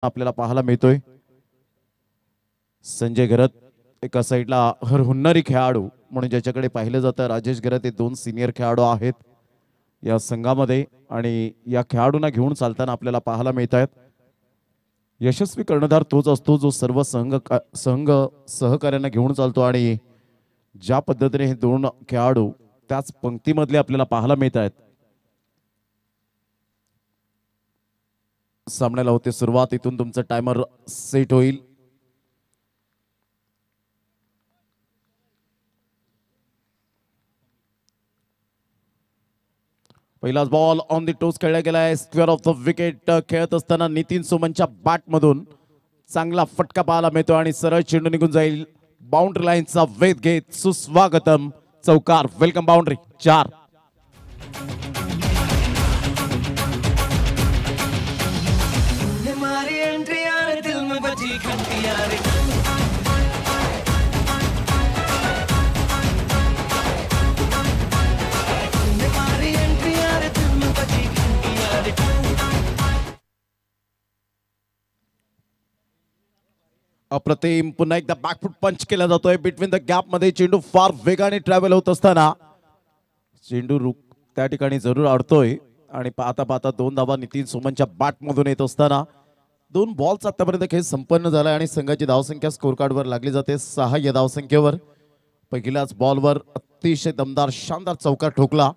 आपल्याला पाहायला मिळतोय. संजय घरत एका साईडला हुन्नरी खेळाडू म्हणून ज्याच्याकडे पाहिलं जातं. राजेश घरत हे दोन सिनियर खेळाडू आहेत या संघामध्ये आणि या खेळाडूंना घेऊन चालताना आपल्याला पाहायला मिळत आहेत. यशस्वी कर्णधार तोच असतो जो सर्व संघ सहकार्यांना घेऊन चालतो आणि ज्या पद्धतीने हे दोन खेळाडू त्याच पंक्तीमधले आपल्याला पाहायला मिळत आहेत. सामन्याला होते सुरुवात. इथून तुमचं टायमर सेट होईल. पहिलाच बॉल ऑन दी टोस खेळला गेलाय. स्क्वेअर ऑफ द विकेट खेळत असताना नितीन सोमनच्या बॅट मधून चांगला फटका पाहायला मिळतो आणि सरळ चेंडू निघून जाईल. बाउंड्री लाईनचा वेध घेत सुस्वागतम चौकार. Welcome boundary 4. अप्रतिम. पुन्हा एकदा बॅकफुट पंच केला जातोय. बिटवीन द गॅप मध्ये चेंडू फार वेगाने ट्रॅव्हल होत असताना चेंडू त्या ठिकाणी जरूर अडतोय आणि पाहता पाहता 2 धावा नितीन सोमनच्या बॅट मधून येत असताना 2 बॉल्स आतापर्यंत खेळ संपन्न झाला आणि संघाची धावसंख्या स्कोर कार्ड वर लागली जाते 6 या धावसंख्येवर. पहिल्याच बॉलवर अतिशय दमदार शानदार चौकार ठोकला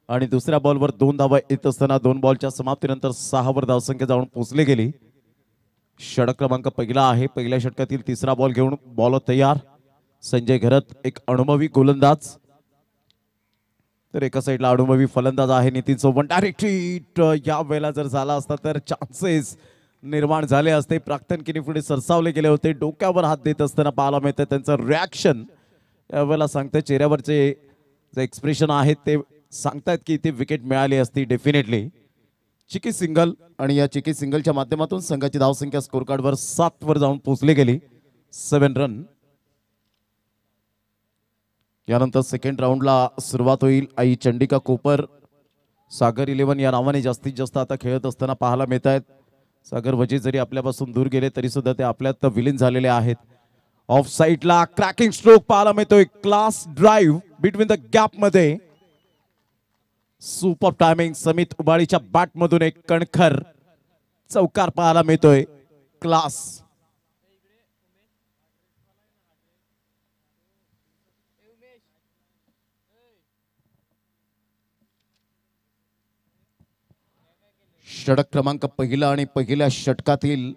आणि दुसऱ्या बॉलवर 2 धावा येत असताना 2 बॉलच्या समाप्तीनंतर 6 वर धावसंख्या जाऊन पोहोचली गेली. षटक क्रमांक पहिला आहे. पहिल्या षटकातील तिसरा बॉल घेऊन बॉलर तयार. संजय घरत एक अनुभवी गोलंदाज तर एका साईडला अनुभवी फलंदाज आहे नितीन सोमन. डायरेक्ट हिट या वेळेला जर झाला असता तर चान्सेस निर्माण झाले असते. प्राक्तन किनी पुढे सरसावले गेले होते. डोक्यावर हात देत असताना पाहायला मिळतं त्यांचं रिॲक्शन यावेळेला सांगतं. चेहऱ्यावरचे जे एक्सप्रेशन आहेत ते सांगतायत की ती विकेट मिळाली असती डेफिनेटली. चिकी सिंगल आणि या चिकी सिंगलच्या माध्यमातून संघाची धावसंख्या स्कोर कार्ड वर 7 वर जाऊन पोहोचली गेली. 7 रन. यानंतर सेकंड राऊंडला सुरुवात होईल. आई चंडिका कोपर सागर 11 या नावाने जास्तीत जास्त आता खेळत असताना पाहायला मिळत आहेत. सागर वजी जरी आपल्यापासून दूर गेले तरी सुद्धा ते आपल्यात विलीन झालेले आहेत. ऑफ साइडला क्रॅकिंग स्ट्रोक पाहायला मिळतोय. Class drive between the gap मध्ये. Super timing. समित उबाळीच्या बॅट मधून एक कणखर चौकार पाहायला मिळतोय. क्लास. षटक क्रमांक पहिला आणि पहिल्या षटकातील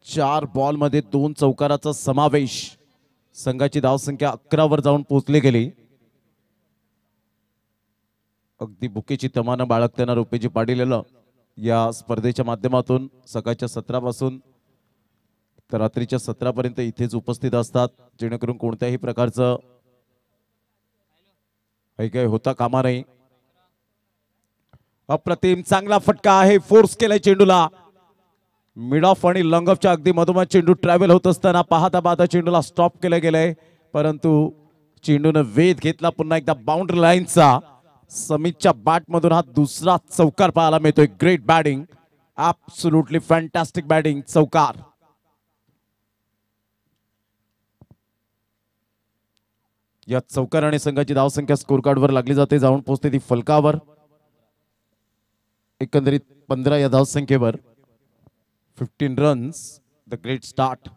4 बॉल मध्ये 2 चौकाराचा समावेश. संघाची धावसंख्या 11 वर जाऊन पोहोचली गेली. अगदी बुकेची तमानं बाळगताना रुपेजी पाटील या स्पर्धेच्या माध्यमातून सकाळच्या 17 पासून तर रात्रीच्या 17 पर्यंत इथेच उपस्थित असतात. जेणेकरून कोणत्याही प्रकारचं काही होता कामा नये. अप्रतिम चांगला फटका आहे. फोर्स केलाय चेंडूला. मिड ऑफ आणि लॉंग ऑफच्या अगदी मधोमध चेंडू ट्रॅव्हल होत असताना पाहता पाहता चेंडूला स्टॉप केलं गेलंय. परंतु चेंडूने वेध घेतला पुन्हा एकदा बाउंड्री लाईनचा. समितच्या बॅट मधून हा दुसरा चौकार पाहायला मिळतोय. Great batting. Absolutely fantastic batting. चौकार. या चौकाराने संघाची धावसंख्या स्कोर कार्ड वर लागली जाते. जाऊन पोहोचते ती फलकावर. एकंदरीत 15 या धावसंख्येवर 15 रन्स. The great start.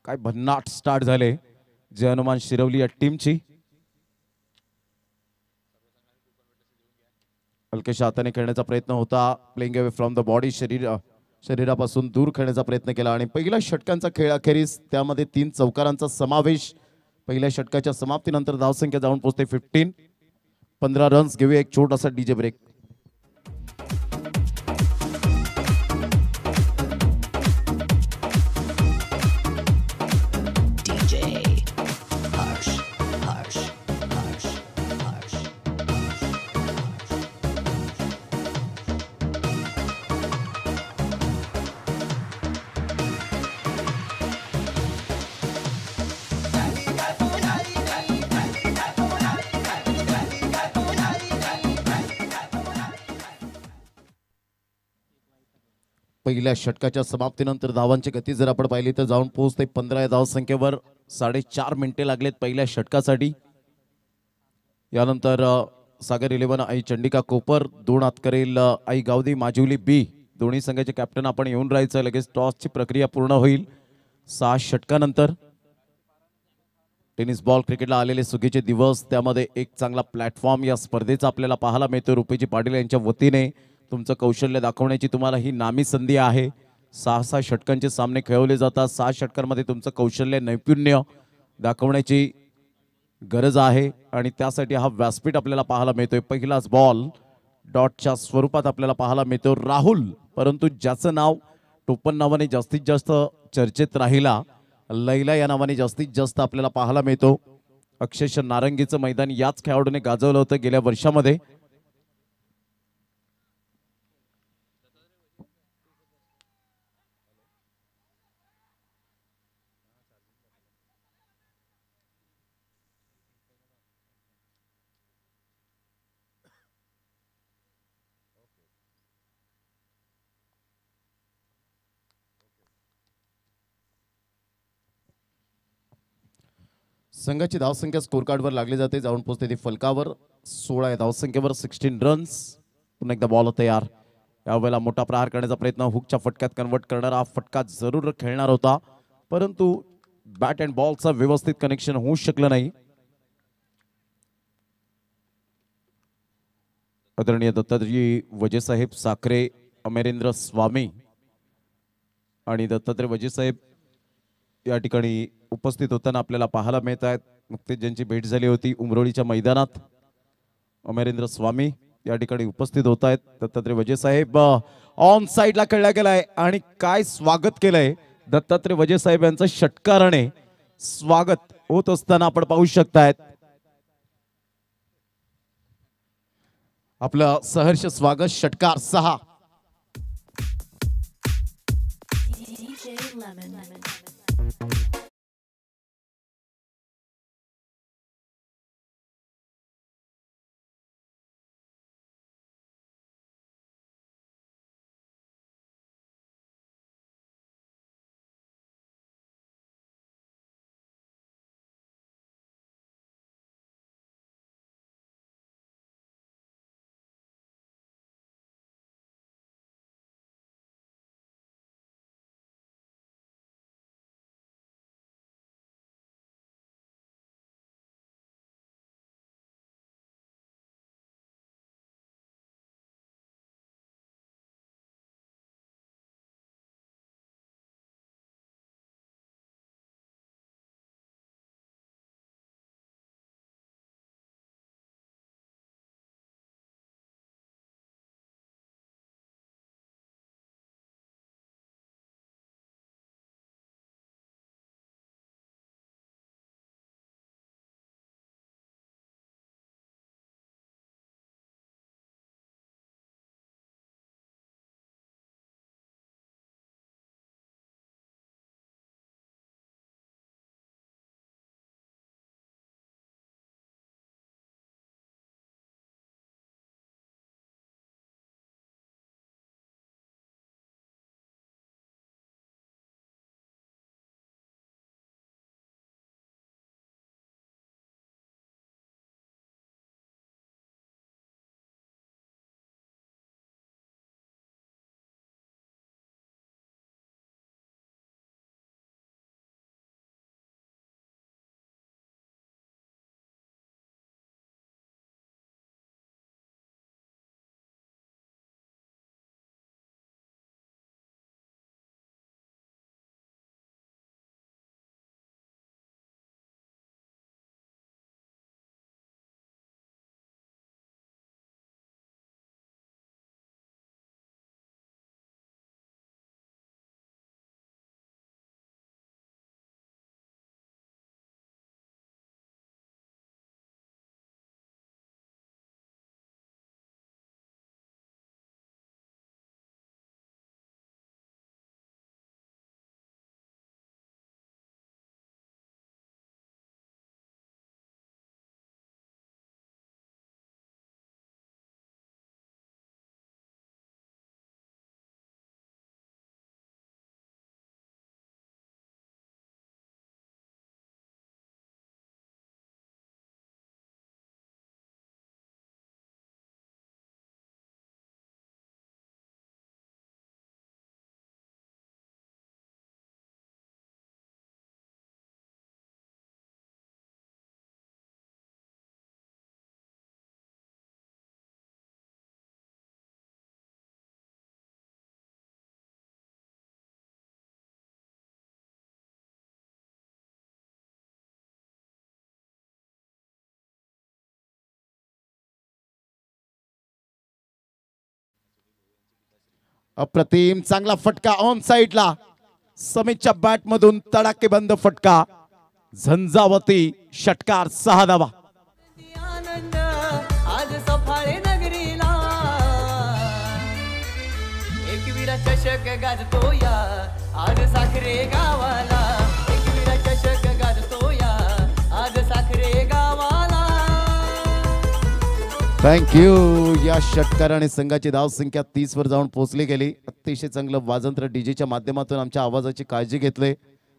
काय भन्नाट स्टार्ट झाले जे अनुमान शिरवली या टीमची. हलकेशा हाताने खेळण्याचा प्रयत्न होता. Playing away from the body. शरीरापासून दूर खेळण्याचा प्रयत्न केला आणि पहिल्या षटकांचा खेळ अखेरीस त्यामध्ये 3 चौकारांचा समावेश. पहिल्या षटकाच्या समाप्तीनंतर धावसंख्या जाऊन पोहोचते 15. 15 रन्स. घेऊया एक छोटासा डीजे ब्रेक. पहिल्या षटकाच्या समाप्तीनंतर धावांची गती जर आपण पाहिली तर जाऊन पोहोचते 15 या धावसंख्येवर. 4.5 मिनिटे लागलेत पहिल्या षटकासाठी. यानंतर सागर 11 आई चंडिका कोपर, 2 हात करेल आई गावदी माजुली बी. दोन्ही संघाचे कॅप्टन आपण येऊन राहायचं. लगेच टॉसची प्रक्रिया पूर्ण होईल 6 षटकानंतर. टेनिस बॉल क्रिकेटला आलेले सुगीचे दिवस, त्यामध्ये एक चांगला प्लॅटफॉर्म या स्पर्धेचा आपल्याला पाहायला मिळतो. रुपेजी पाटील यांच्या वतीने तुमचं कौशल्य दाखवण्याची तुम्हाला ही नामी संधी आहे. 6 षटकांचे सामने खेळवले जातात. 6 षटकांमध्ये तुमचं कौशल्य नैपुण्य दाखवण्याची गरज आहे आणि त्यासाठी हा व्यासपीठ आपल्याला पाहायला मिळतोय. पहिलाच बॉल डॉटच्या स्वरूपात आपल्याला पाहायला मिळतो राहुल, परंतु ज्याचं नाव टोपण नावाने जास्तीत जास्त चर्चेत राहिला, लैला या नावाने जास्तीत जास्त आपल्याला पाहायला मिळतो. अक्षरशः नारंगीचं मैदान याच खेळाडूने गाजवलं होतं गेल्या वर्षामध्ये. संघाची धावसंख्या स्कोर कार्डवर लागली जाते. जाऊन पोहोचते ती फलकावर 16 या धावसंख्येवर 16 रन्स. पुन्हा एकदा बॉल तयार. यावेळेला मोठा प्रहार करण्याचा प्रयत्न, हुकच्या फटक्यात कन्वर्ट करणारा फटका जरूर खेळणार होता, परंतु बॅट अँड बॉलचा व्यवस्थित कनेक्शन होऊ शकलं नाही. आदरणीय दत्तात्रय वजेसाहेब साखरे, अमरेंद्र स्वामी आणि दत्तात्रय वजेसाहेब या ठिकाणी उपस्थित होताना आपल्याला पाहायला मिळत आहेत. नुकतीच ज्यांची भेट झाली होती उमरोळीच्या मैदानात, अमरेंद्र स्वामी या ठिकाणी उपस्थित होत आहेत. दत्तात्रय वजेसाहेब ऑन साइडला खेळला गेलाय आणि काय स्वागत केलंय दत्तात्रय वजेसाहेब यांचं षटकाराने स्वागत होत असताना आपण पाहू शकतायत. आपलं सहर्ष स्वागत. षटकार 6. अप्रतिम चांगला फटका ऑन साइडला समीतच्या बॅट मधून तडाखेबंद फटका झंझावती षटकार 6 धावा. आज सफाळे नगरीला एकविरा चषक गाजतो या आज साखरे गावाला एकविरा चषक गाजतो या आज साखरे गावाला. थँक्यू. या षटकाराने संघाची धाव संख्या 30 वर जाऊन पोहोचली गेली. अतिशय चांगलं वाजंत्र डीजेच्या माध्यमातून आमच्या आवाजाची काळजी घेतली.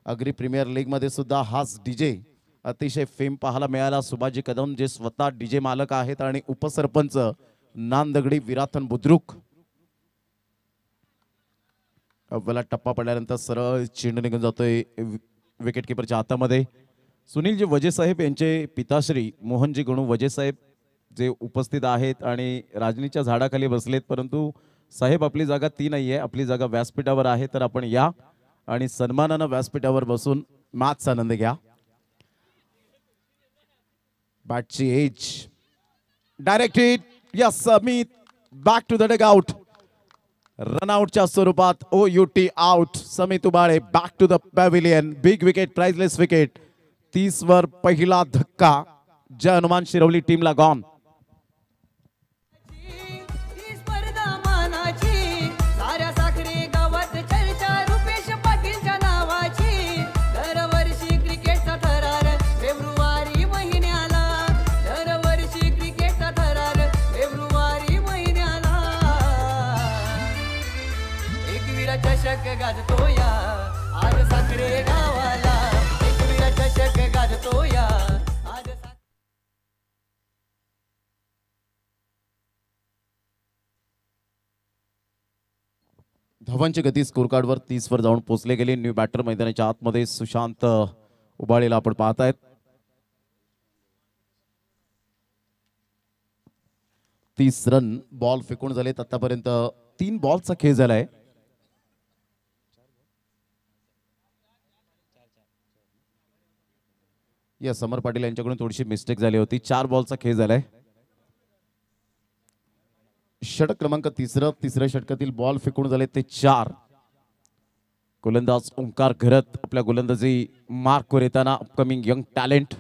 अग्री प्रीमियर लीग मध्ये सुद्धा हाच डीजे अतिशय फेम पाहायला मिळाला. सुभाजी कदम जे स्वतः डीजे मालक आहेत आणि उपसरपंच नांदगडी विराथन बुद्रुक. अव्वला टप्पा पडल्यानंतर सरळ चेंडू निघून जातोय विकेट किपरच्या हातामध्ये. सुनीलजी वजे साहेब यांचे पिताश्री मोहनजी गणू वजे साहेब जे उपस्थित आहेत आणि राजनीच्या झाडाखाली बसलेत, परंतु साहेब आपली जागा ती नाहीये, आपली जागा व्यासपीठावर आहे. तर आपण या आणि सन्मानानं व्यासपीठावर बसून मॅचचा आनंद घ्या. बॅटची edge direct hit. Yes Samit back to the dugout. रनआउटच्या स्वरूपात OUT out. Samit Ubale back to the pavilion. Big wicket, priceless wicket. 30 वर पहिला धक्का. जय हनुमान शिरवली टीमला गॉन. चषक गाजतो या आज साखरे गावाला एकविरा चषक गाजतो या आज. धावांची गती स्कोर कार्डवर 30 वर जाऊन पोहोचले गेले. न्यू बॅटर मैदानाच्या आतमध्ये सुशांत उबाळेला आपण पाहतायत. 30 रन बॉल फेकून झालेत. आतापर्यंत 3 बॉलचा खेळ झालाय. या समर पाटील यांच्याकडून थोडीशी मिस्टेक झाली होती. 4 बॉलचा खेळ झालाय. षटक क्रमांक तिसऱ्या षटकातील बॉल फेकून झाले ते 4. गोलंदाज ओंकार घरत आपल्या गोलंदाजी मार्कवर येताना अपकमिंग यंग टॅलेंट.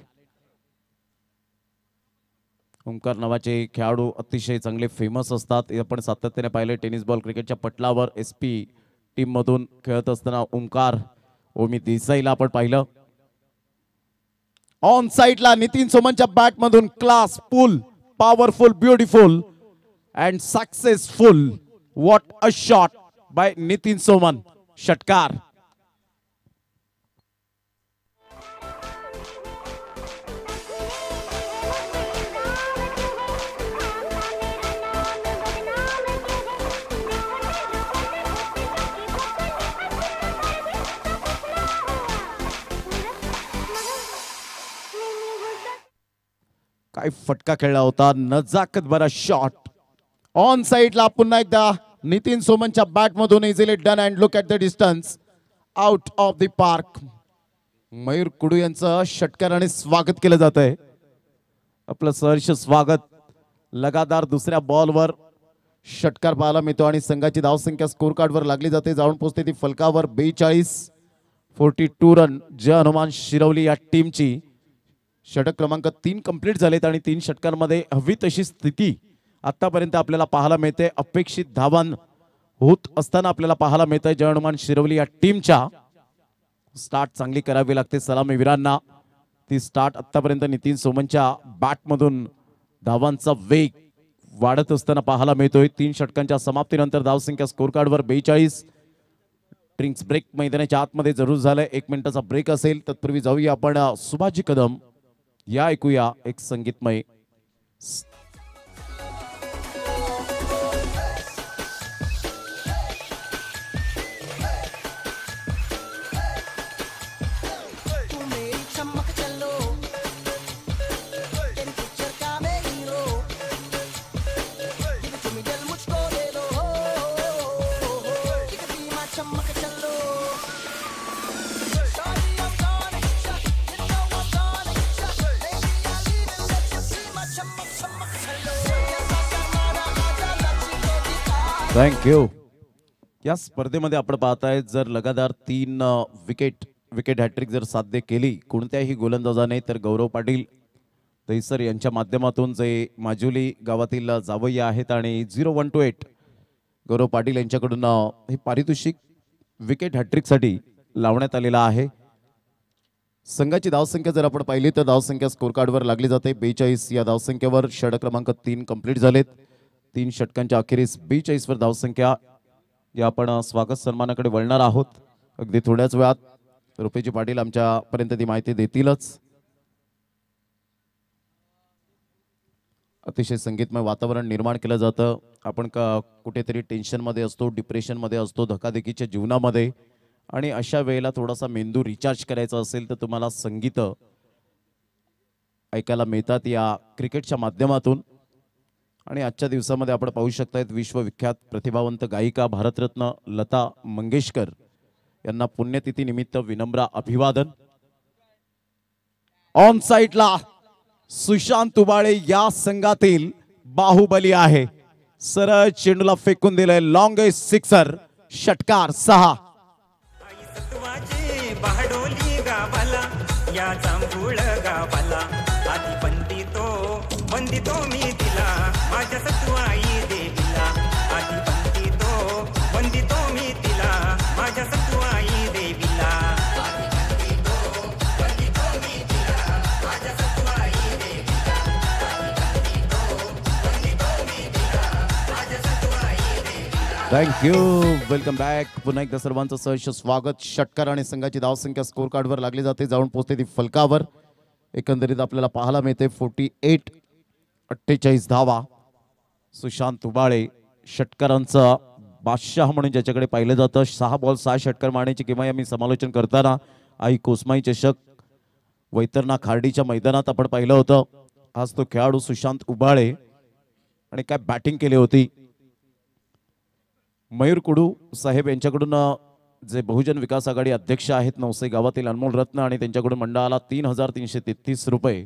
ओंकार नावाचे खेळाडू अतिशय चांगले फेमस असतात. आपण सातत्याने पाहिले टेनिस बॉल क्रिकेटच्या पटलावर SP टीम मधून खेळत असताना ओंकार ओमी देसाईला आपण पाहिलं. ऑन साइडला नितीन सोमनच्या बॅट मधून class pull powerful beautiful and successful. What a shot by Nitin Soman. षटकार. काय फटका खेळला होता. नजाकत बरा शॉट. ऑन साइडला पुन्हा एकदा नितीन सोमनच्या बॅट मधून easily done and look at the distance out of the park. Mayur Kudu यांचं षटकाराने स्वागत केलं जात आहे. आपलं सहर्ष स्वागत. लगातार दुसऱ्या बॉलवर षटकार पाहायला मिळतो आणि संघाची धावसंख्या स्कोर कार्डवर लागली जाते. जाऊन पोहोचते ती फलकावर 42 रन. जय हनुमान शिरवली या टीमची. षटक क्रमांक 3 कंप्लीट झालेत आणि 3 षटकांमध्ये हवी तशी स्थिती आतापर्यंत आपल्याला पाहायला मिळते. अपेक्षित धावन होत असताना आपल्याला पाहायला मिळतंय जय हनुमान शिरवली या टीमच्या. स्टार्ट चांगली करावी लागते सलामीवीरांना. ती स्टार्ट आतापर्यंत नितीन सोमनच्या बॅट मधून धावांचा वेग वाढत असताना पाहायला मिळतोय. 3 षटकांच्या समाप्तीनंतर धावसंख्या स्कोर कार्डवर 42. ड्रिंक्स ब्रेक मैदानाच्या आतमध्ये जरूर झालाय. 1 मिनिटाचा ब्रेक असेल. तत्पूर्वी जाऊया आपण सुभाजी कदम या ऐकूया एक संगीतमय. Thank you. या स्पर्धेमध्ये आपण पाहताय जर लगातार 3 विकेट हॅट्रिक जर साध्य केली कोणत्याही गोलंदाजाने तर गौरव पाटील दहिसर यांच्या माध्यमातून जे माजुली गावातील जावई आहेत आणि 0128 गौरव पाटील यांच्याकडून हे पारितोषिक विकेट हॅट्रिकसाठी लावण्यात आलेला आहे. संघाची धावसंख्या जर आपण पाहिली तर धावसंख्या स्कोर कार्डवर लागली जाते 42. या धावसंख्येवर षटक क्रमांक 3 कंप्लीट झालेत. 3 षटकांच्या अखेरीस 42 वर धावसंख्या. या आपण स्वागत सन्मानाकडे वळणार आहोत अगदी थोड्याच वेळात. रुपेजी पाटील आमच्यापर्यंत ती माहिती देतीलच. अतिशय संगीतमय वातावरण निर्माण केलं जातं. आपण कुठेतरी टेन्शनमध्ये असतो, डिप्रेशनमध्ये असतो, धकाधकीच्या जीवनामध्ये आणि अशा वेळेला थोडासा मेंदू रिचार्ज करायचा असेल तर तुम्हाला संगीत ऐकायला मिळतात या क्रिकेटच्या माध्यमातून. आणि आजच्या दिवसामध्ये आपण पाहू शकतायत विश्वविख्यात प्रतिभावंत गायिका भारतरत्न लता मंगेशकर यांना पुण्यतिथी निमित्त विनम्र अभिवादन. ऑन साइडला सुशांत तुबाळे या संघातील बाहुबली आहे. सरळ चेंडूला फेकून दिलंय लॉंगेस्ट सिक्सर. षटकार 6. बहाडोली गावाला या जांभूळ गावाला आधी बंदितो मी तिला माझ्या सतुआई देवीला. आधी बंदितो मी तिला माझ्या सतुआई देवीला. थँक्यू. Welcome back. पुन्हा एकदा सर्वांचं सहर्ष स्वागत. षटकार आणि संघाची धावसंख्या स्कोर कार्डवर लागली जाते. जाऊन पोहोचते ती फलकावर. एकंदरीत आपल्याला पाहायला मिळते 48 धावा. सुशांत तुबाळे षटकारांचा बादशाह म्हणून ज्याच्याकडे पाहिलं जातं. 6 बॉल 6 षटकार मारण्याची किंवा आम्ही समालोचन करताना आई कोसमाई चषक वैतरणा खार्डीच्या मैदानात आपण पाहिलं होतं. आज तो खेळाडू सुशांत उबाळे आणि काय बॅटिंग केली होती. मयूर कुडू साहेब यांच्याकडून जे बहुजन विकास आघाडी अध्यक्ष आहेत नवसे गावातील अनमोल रत्न आणि त्यांच्याकडून मंडळाला 3333 रुपये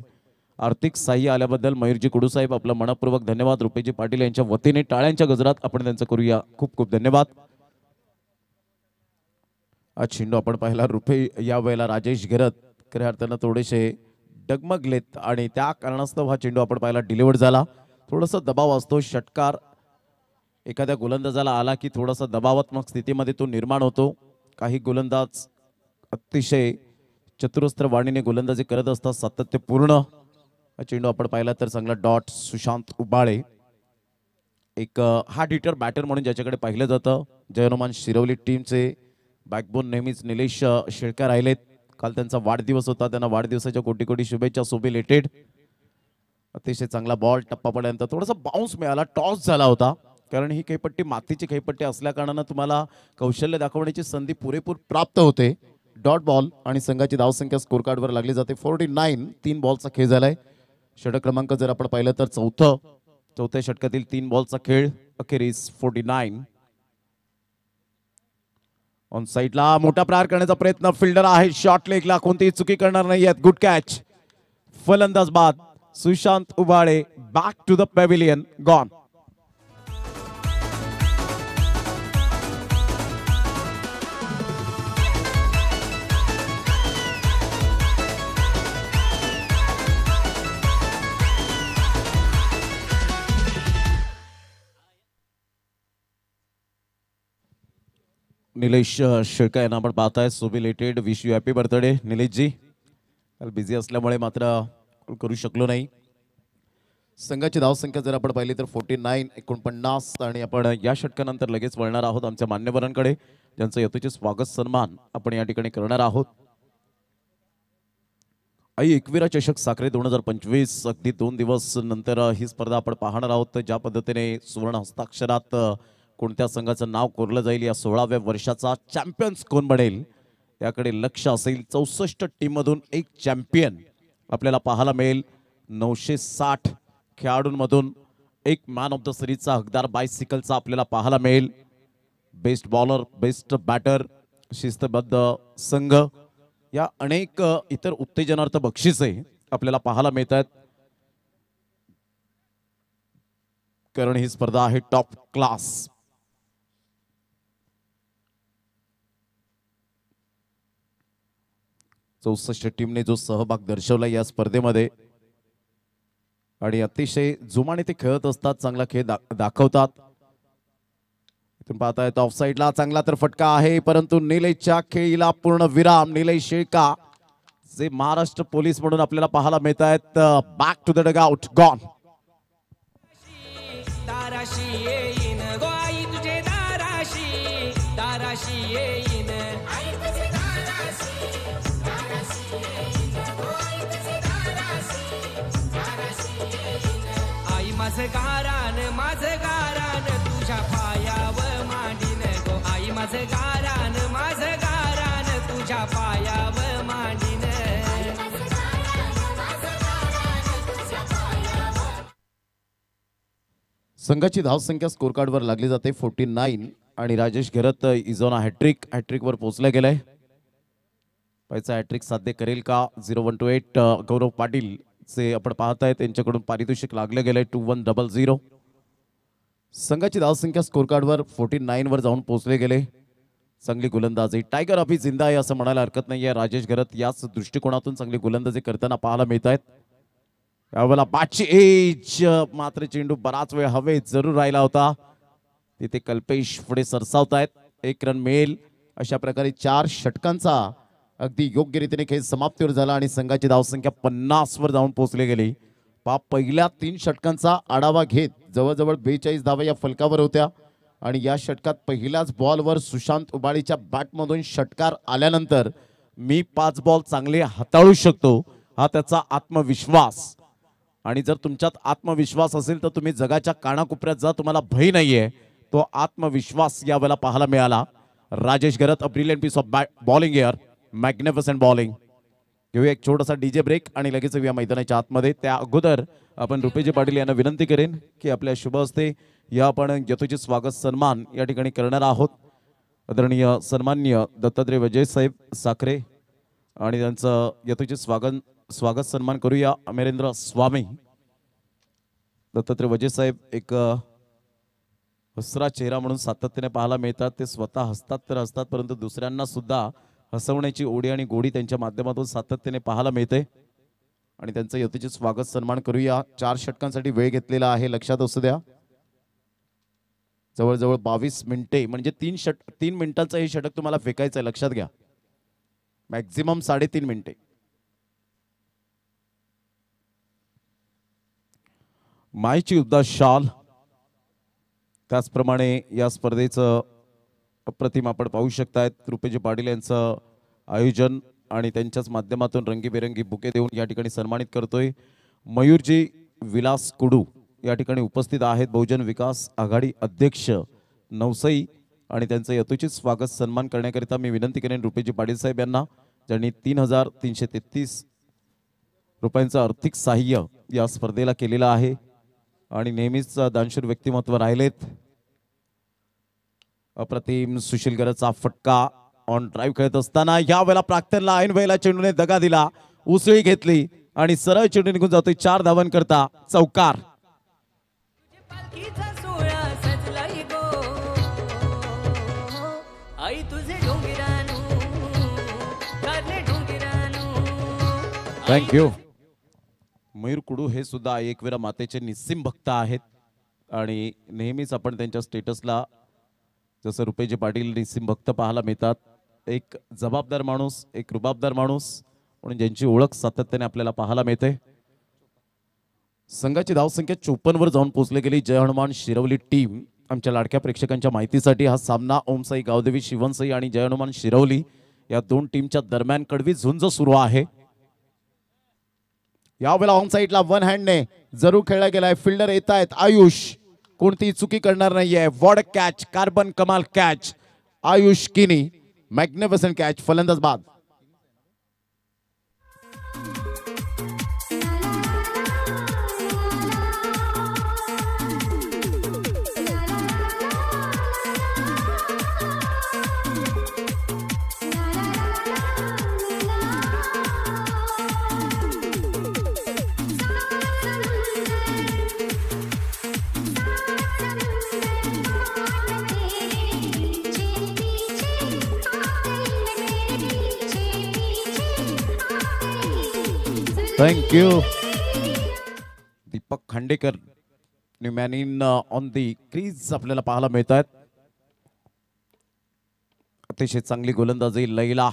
आर्थिक सहाय्य आल्याबद्दल मयूरजी कुडू साहेब आपलं मनपूर्वक धन्यवाद. रुपेजी पाटील यांच्या वतीने टाळ्यांच्या गजरात आपण त्यांचं करूया. खूप खूप धन्यवाद. आज चेंडू आपण पाहिला रुपे या वेळेला राजेश घेरत खऱ्या अर्थानं थोडेसे डगमगलेत आणि त्या कारणास्तव हा चेंडू आपण पाहिला डिलिव्हर्ड झाला. थोडासा दबाव असतो. षटकार एखाद्या गोलंदाजाला आला की थोडासा दबावात्मक स्थितीमध्ये तो निर्माण होतो. काही गोलंदाज अतिशय चतुरस्त्र वाणीने गोलंदाजी करत असतात सातत्यपूर्ण. हा चेंडू आपण पाहिला तर चांगला डॉट. सुशांत उबाळे एक हार्ड हिटर बॅटर म्हणून ज्याच्याकडे पाहिलं जातं. जयनुमान शिरवली टीमचे बॅकबोन नेहमीच निलेश शेळकर राहिलेत. काल त्यांचा वाढदिवस होता. त्यांना वाढदिवसाच्या कोटी कोटी शुभेच्छा. So belated. अतिशय चांगला बॉल टप्पा पडल्यानंतर थोडासा बाउन्स मिळाला. टॉस झाला होता कारण ही खेळपट्टी मातीची खेळपट्टी असल्या कारणानं तुम्हाला कौशल्य दाखवण्याची संधी पुरेपूर प्राप्त होते. डॉट बॉल आणि संघाची धावसंख्या स्कोर कार्डवर लागली जाते 49. 3 बॉलचा खेळ झालाय. षटक क्रमांक जर आपण पाहिलं तर चौथ्या षटकातील 3 बॉलचा खेळ अखेरीस 49. ऑन साइडला मोठा प्रहार करण्याचा प्रयत्न. फिल्डर आहे शॉर्ट लेगला. कोणतीही चुकी करणार नाही आहेत. Good catch. फलंदाज बाद. Sushant Ubale back to the pavilion. Gone. Nilesh Shelka यांना आपण पाहताय. So belated. Wish you happy birthday Nileshji. काल बिझी असल्यामुळे मात्र करू शकलो नाही. संघाची धावसंख्या जर आपण पाहिली तर 49 49. आणि आपण या षटकानंतर लगेच वळणार आहोत आमच्या मान्यवरांकडे ज्यांचं यथोचित स्वागत सन्मान आपण या ठिकाणी करणार आहोत. आई एकविरा चषक साखरे 2025 अगदी 2 दिवस नंतर ही स्पर्धा आपण पाहणार आहोत. ज्या पद्धतीने सुवर्ण हस्ताक्षरात कोणत्या संघाचं नाव कोरलं जाईल, या 16व्या वर्षाचा चॅम्पियन्स कोण बनेल याकडे लक्ष असेल. 64 टीममधून एक चॅम्पियन आपल्याला पाहायला मिळेल. 960 खेळाडूंमधून एक मॅन ऑफ द सिरीजचा हकदार बायसिकलचा आपल्याला पाहायला मिळेल. बेस्ट बॉलर, बेस्ट बॅटर, शिस्तबद्ध संघ या अनेक इतर उत्तेजनार्थ बक्षिसे आपल्याला पाहायला मिळतात. कारण ही स्पर्धा आहे टॉप क्लास. 64 टीमने जो सहभाग दर्शवला या स्पर्धेमध्ये आणि अतिशय जोमाने ते खेळत असतात, चांगला खेळ दाखवतात. इथून पाहता येतो ऑफ साइडला चांगला तर फटका आहे, परंतु निलेशच्या खेळीला पूर्ण विराम. निलेश शेळका जे महाराष्ट्र पोलीस म्हणून आपल्याला पाहायला मिळत आहेत. Back to the dugout, gone. दाराशी येईन गो आई तुझे दाराशी, दाराशी येईन आई तुझे दाराशी, दाराशी येईन गो आई तुझे दाराशी, दाराशी येईन. आई माझं गारान तुझ्या पायावर मांडीन गो आई, माझं गारान तुझ्या पायावर मांडीन. संघाची धावसंख्या स्कोर कार्डवर लागली जाते 49 आणि राजेश घरत इझोना हॅट्रिकवर पोहोचला गेलाय. पैसा हॅट्रिक साध्य करेल का? 0128 गौरव पाटील चे आपण पाहताय त्यांच्याकडून पारितोषिक लागले गेले 2100. संघाची धावसंख्या स्कोर कार्डवर 49 वर जाऊन पोहोचले गेले. चांगली गोलंदाजी, टायगर अभि जिंदा आहे असं म्हणायला हरकत नाहीये. राजेश घरत याच दृष्टिकोनातून चांगली गोलंदाजी करताना पाहायला मिळत आहेत. यावेळेला बॅटची एज, मात्र चेंडू बराच वेळ हवेत जरूर राहिला होता. तिथे कल्पेश पुढे सरसावतायत. 1 रन मिळेल अशा प्रकारे 4 षटकांचा अगदी योग्य रीतीने खेळ समाप्तीवर झाला आणि संघाची धावसंख्या 50 वर जाऊन पोहोचली गेली. पहिल्या 3 षटकांचा आढावा घेत जवळजवळ 42 धावा या फलकावर होत्या आणि या षटकात पहिल्याच बॉलवर सुशांत उबाळीच्या बॅटमधून षटकार आल्यानंतर मी 5 बॉल चांगले हाताळू शकतो हा त्याचा आत्मविश्वास. आणि जर तुमच्यात आत्मविश्वास असेल तर तुम्ही जगाच्या कानाकोपऱ्यात जा, तुम्हाला भय नाहीये. तो आत्मविश्वास यावेळेला पाहायला मिळाला. Rajesh Gharat, a brilliant piece of bowling here, magnificent bowling. घेऊया एक छोटासा डीजे ब्रेक आणि लगेच येऊया मैदानाच्या आतमध्ये. त्या अगोदर आपण रुपेजी पाटील यांना विनंती करेन की आपल्या शुभ हस्ते या आपण यथोचित स्वागत सन्मान या ठिकाणी करणार आहोत. आदरणीय सन्माननीय दत्तात्रय विजय साहेब साखरे आणि त्यांचं यथोचित स्वागत सन्मान करूया. अमरेंद्र स्वामी. दत्तात्रय विजय साहेब एक हसरा चेहरा म्हणून सातत्याने पाहायला मिळतात. ते स्वतः हसतात तर असतात, परंतु दुसऱ्यांना सुद्धा हसवण्याची ओढी आणि गोडी त्यांच्या माध्यमातून सातत्याने पाहायला मिळते आणि त्यांचं यथोचित स्वागत सन्मान करूया. 4 षटकांसाठी वेळ घेतलेला आहे, लक्षात असू द्या. जवळजवळ 22 मिनिटे म्हणजे 3 मिनिटांचं हे षटक तुम्हाला फेकायचं आहे, लक्षात घ्या. मॅक्झिमम 3.5 मिनिटे. मायची उद्दा शाल, त्याचप्रमाणे या स्पर्धेचं अप्रतिम आपण पाहू शकतायत. रुपेजी पाटील यांचं आयोजन आणि त्यांच्याच माध्यमातून रंगीबेरंगी बुके देऊन या ठिकाणी सन्मानित करतोय. मयूरजी विलास कुडू या ठिकाणी उपस्थित आहेत. बहुजन विकास आघाडी अध्यक्ष नवसई आणि त्यांचं यथोचित स्वागत सन्मान करण्याकरिता मी विनंती करेन रुपेजी पाटील साहेब यांना, ज्यांनी 3333 रुपयांचं आर्थिक सहाय्य या स्पर्धेला केलेलं आहे आणि नेहमीच दानशूर व्यक्तिमत्व राहिलेत. अप्रतिम सुशील गरजचा फटका ऑन ड्राईव्ह खेळत असताना यावेळेला प्राक्तनला ऐन वेळेला चेंडूने दगा दिला, उसळी घेतली आणि सरळ चेंडू निघून जातोय 4 धावांकरता. चौकार. थँक्यू. मयूर कुडू हे सुद्धा एकवीरा मातेचे निस्सिम भक्त आहेत आणि नेहमीच आपण त्यांच्या स्टेटसला जसं रुपेजी पाटील निस्सिम भक्त पाहायला मिळतात. एक जबाबदार माणूस, एक रुबाबदार माणूस म्हणून ज्यांची ओळख सातत्याने आपल्याला पाहायला मिळते. संघाची धावसंख्या 54 वर जाऊन पोहोचली गेली. जय हनुमान शिरवली टीम. आमच्या लाडक्या प्रेक्षकांच्या माहितीसाठी हा सामना ओमसाई गावदेवी शिवनसाई आणि जय हनुमान शिरवली या 2 टीमच्या दरम्यान कडवी झुंज सुरू आहे. यावेळेला ऑन साइडला 1 हँडने जरूर खेळला गेलाय. फिल्डर येत आहेत आयुष, कोणती चुकी करणार नाहीये. वॉड कॅच, कार्बन कमाल कॅच. आयुष किनी, मॅग्निफिसंट कॅच. फलंदाज बाद. Thank you. Deepak Khandekar man in on the crease आपल्याला पाहायला मिळत आहेत. अतिशय चांगली गोलंदाजी लैला.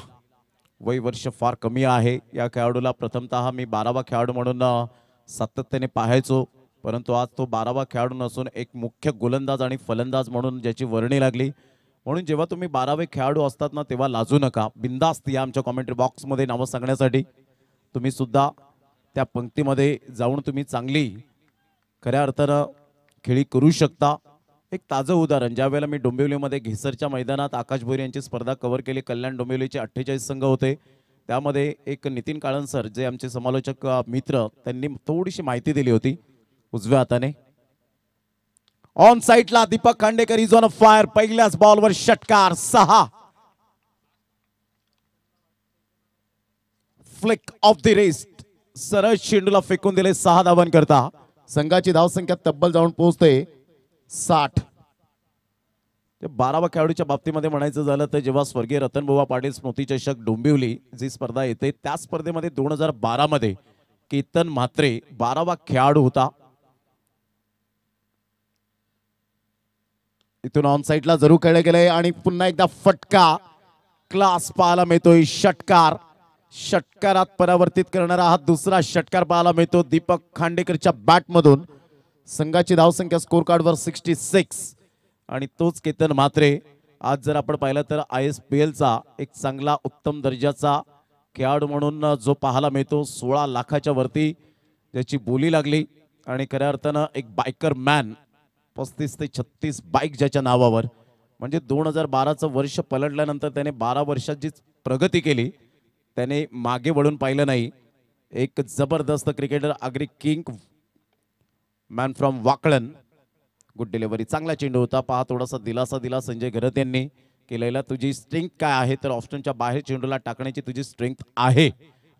वय वर्ष फार कमी आहे या खेळाडूला. प्रथमतः मी 12वा खेळाडू म्हणून सातत्याने पाहायचो, परंतु आज तो 12वा खेळाडू नसून एक मुख्य गोलंदाज आणि फलंदाज म्हणून ज्याची वर्णी लागली. म्हणून जेव्हा तुम्ही 12वे खेळाडू असतात ना, तेव्हा लाजू नका. बिंदास्त या आमच्या कॉमेंट्री बॉक्समध्ये नावं सांगण्यासाठी. तुम्ही सुद्धा त्या पंक्तीमध्ये जाऊन तुम्ही चांगली खऱ्या अर्थानं खेळी करू शकता. एक ताजं उदाहरण, ज्या वेळेला मी डोंबिवलीमध्ये घेसरच्या मैदानात आकाश भोईर यांची स्पर्धा कव्हर केली. कल्याण डोंबिवलीचे 48 संघ होते. त्यामध्ये एक नितीन काळन सर जे आमचे समालोचक मित्र, त्यांनी थोडीशी माहिती दिली होती. उजव्या हाताने ऑन साइडला Deepak Khandekar is on a fire. पहिल्याच बॉलवर षटकार. 6 फ्लिक ऑफ द रिस्ट. सरळ चेंडूला फेकून दिले 6 धावांकरता. संघाची धावसंख्या तब्बल जाऊन पोहोचते 60. 12वा खेळाडूच्या बाबतीमध्ये म्हणायचं झालं तर जेव्हा स्वर्गीय रतनबुवा पाटील स्मृती चषक डोंबिवली जी स्पर्धा येते, त्या स्पर्धेमध्ये 2012 मध्ये केतन म्हात्रे 12वा खेळाडू होता. इथून ऑन साइडला जरूर खेळले गेले आणि पुन्हा एकदा फटका. क्लास पाहायला मिळतोय. षटकार. षटकारात परावर्तित करणारा हा दुसरा षटकार पाहायला मिळतो दीपक खांडेकरच्या बॅटमधून. संघाची धावसंख्या स्कोर कार्डवर 66 आणि तोच केतन म्हात्रे. आज जर आपण पाहिलं तर ISPL चा एक चांगला उत्तम दर्जाचा खेळाडू म्हणून जो पाहायला मिळतो. 16 लाखाच्या वरती ज्याची बोली लागली आणि खऱ्या अर्थानं एक बायकर मॅन. 35 ते 36 बाईक ज्याच्या नावावर. म्हणजे 2012चं वर्ष पलटल्यानंतर त्याने 12 वर्षात जी प्रगती केली त्याने मागे वळून पाहिलं नाही. एक जबरदस्त cricketer. Agri king man from Wakalan. Good delivery. चांगला चेंडू होता. पहा थोडासा दिलासा दिला संजय घरत यांनी की लैला तुझी स्ट्रेंथ काय आहे, तर ऑप्शनच्या बाहेर चेंडूला टाकण्याची तुझी स्ट्रेंथ आहे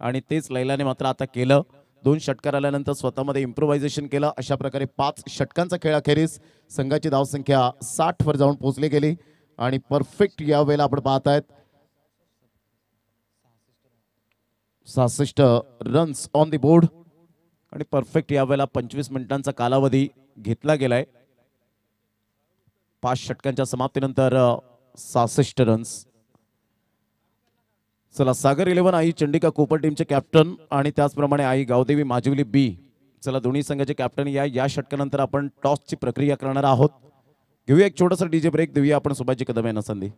आणि तेच लैलाने मात्र आता केलं. 2 षटकार आल्यानंतर स्वतःमध्ये इम्प्रोव्हायझेशन केलं. अशा प्रकारे 5 षटकांचा खेळ अखेरीस संघाची धावसंख्या 60 वर जाऊन पोहोचली गेली आणि परफेक्ट या वेळेला आपण पाहतायत 66 रन्स ऑन द बोर्ड आणि परफेक्ट या वेळेला 25 मिनिटांचा कालावधी घेतला गेलाय. 5 षटकांच्या समाप्तीनंतर 66 रन्स. चला, सागर 11 आई चंडिका कोपर टीमचे कॅप्टन आणि त्याचप्रमाणे आई गावदेवी माजिवली बी. चला, दोन्ही संघाचे कॅप्टन या षटकानंतर आपण टॉसची प्रक्रिया करणार आहोत. घेऊया एक छोटासा डीजे ब्रेक. देऊया आपण सुभाषजी कदम यांना संधी.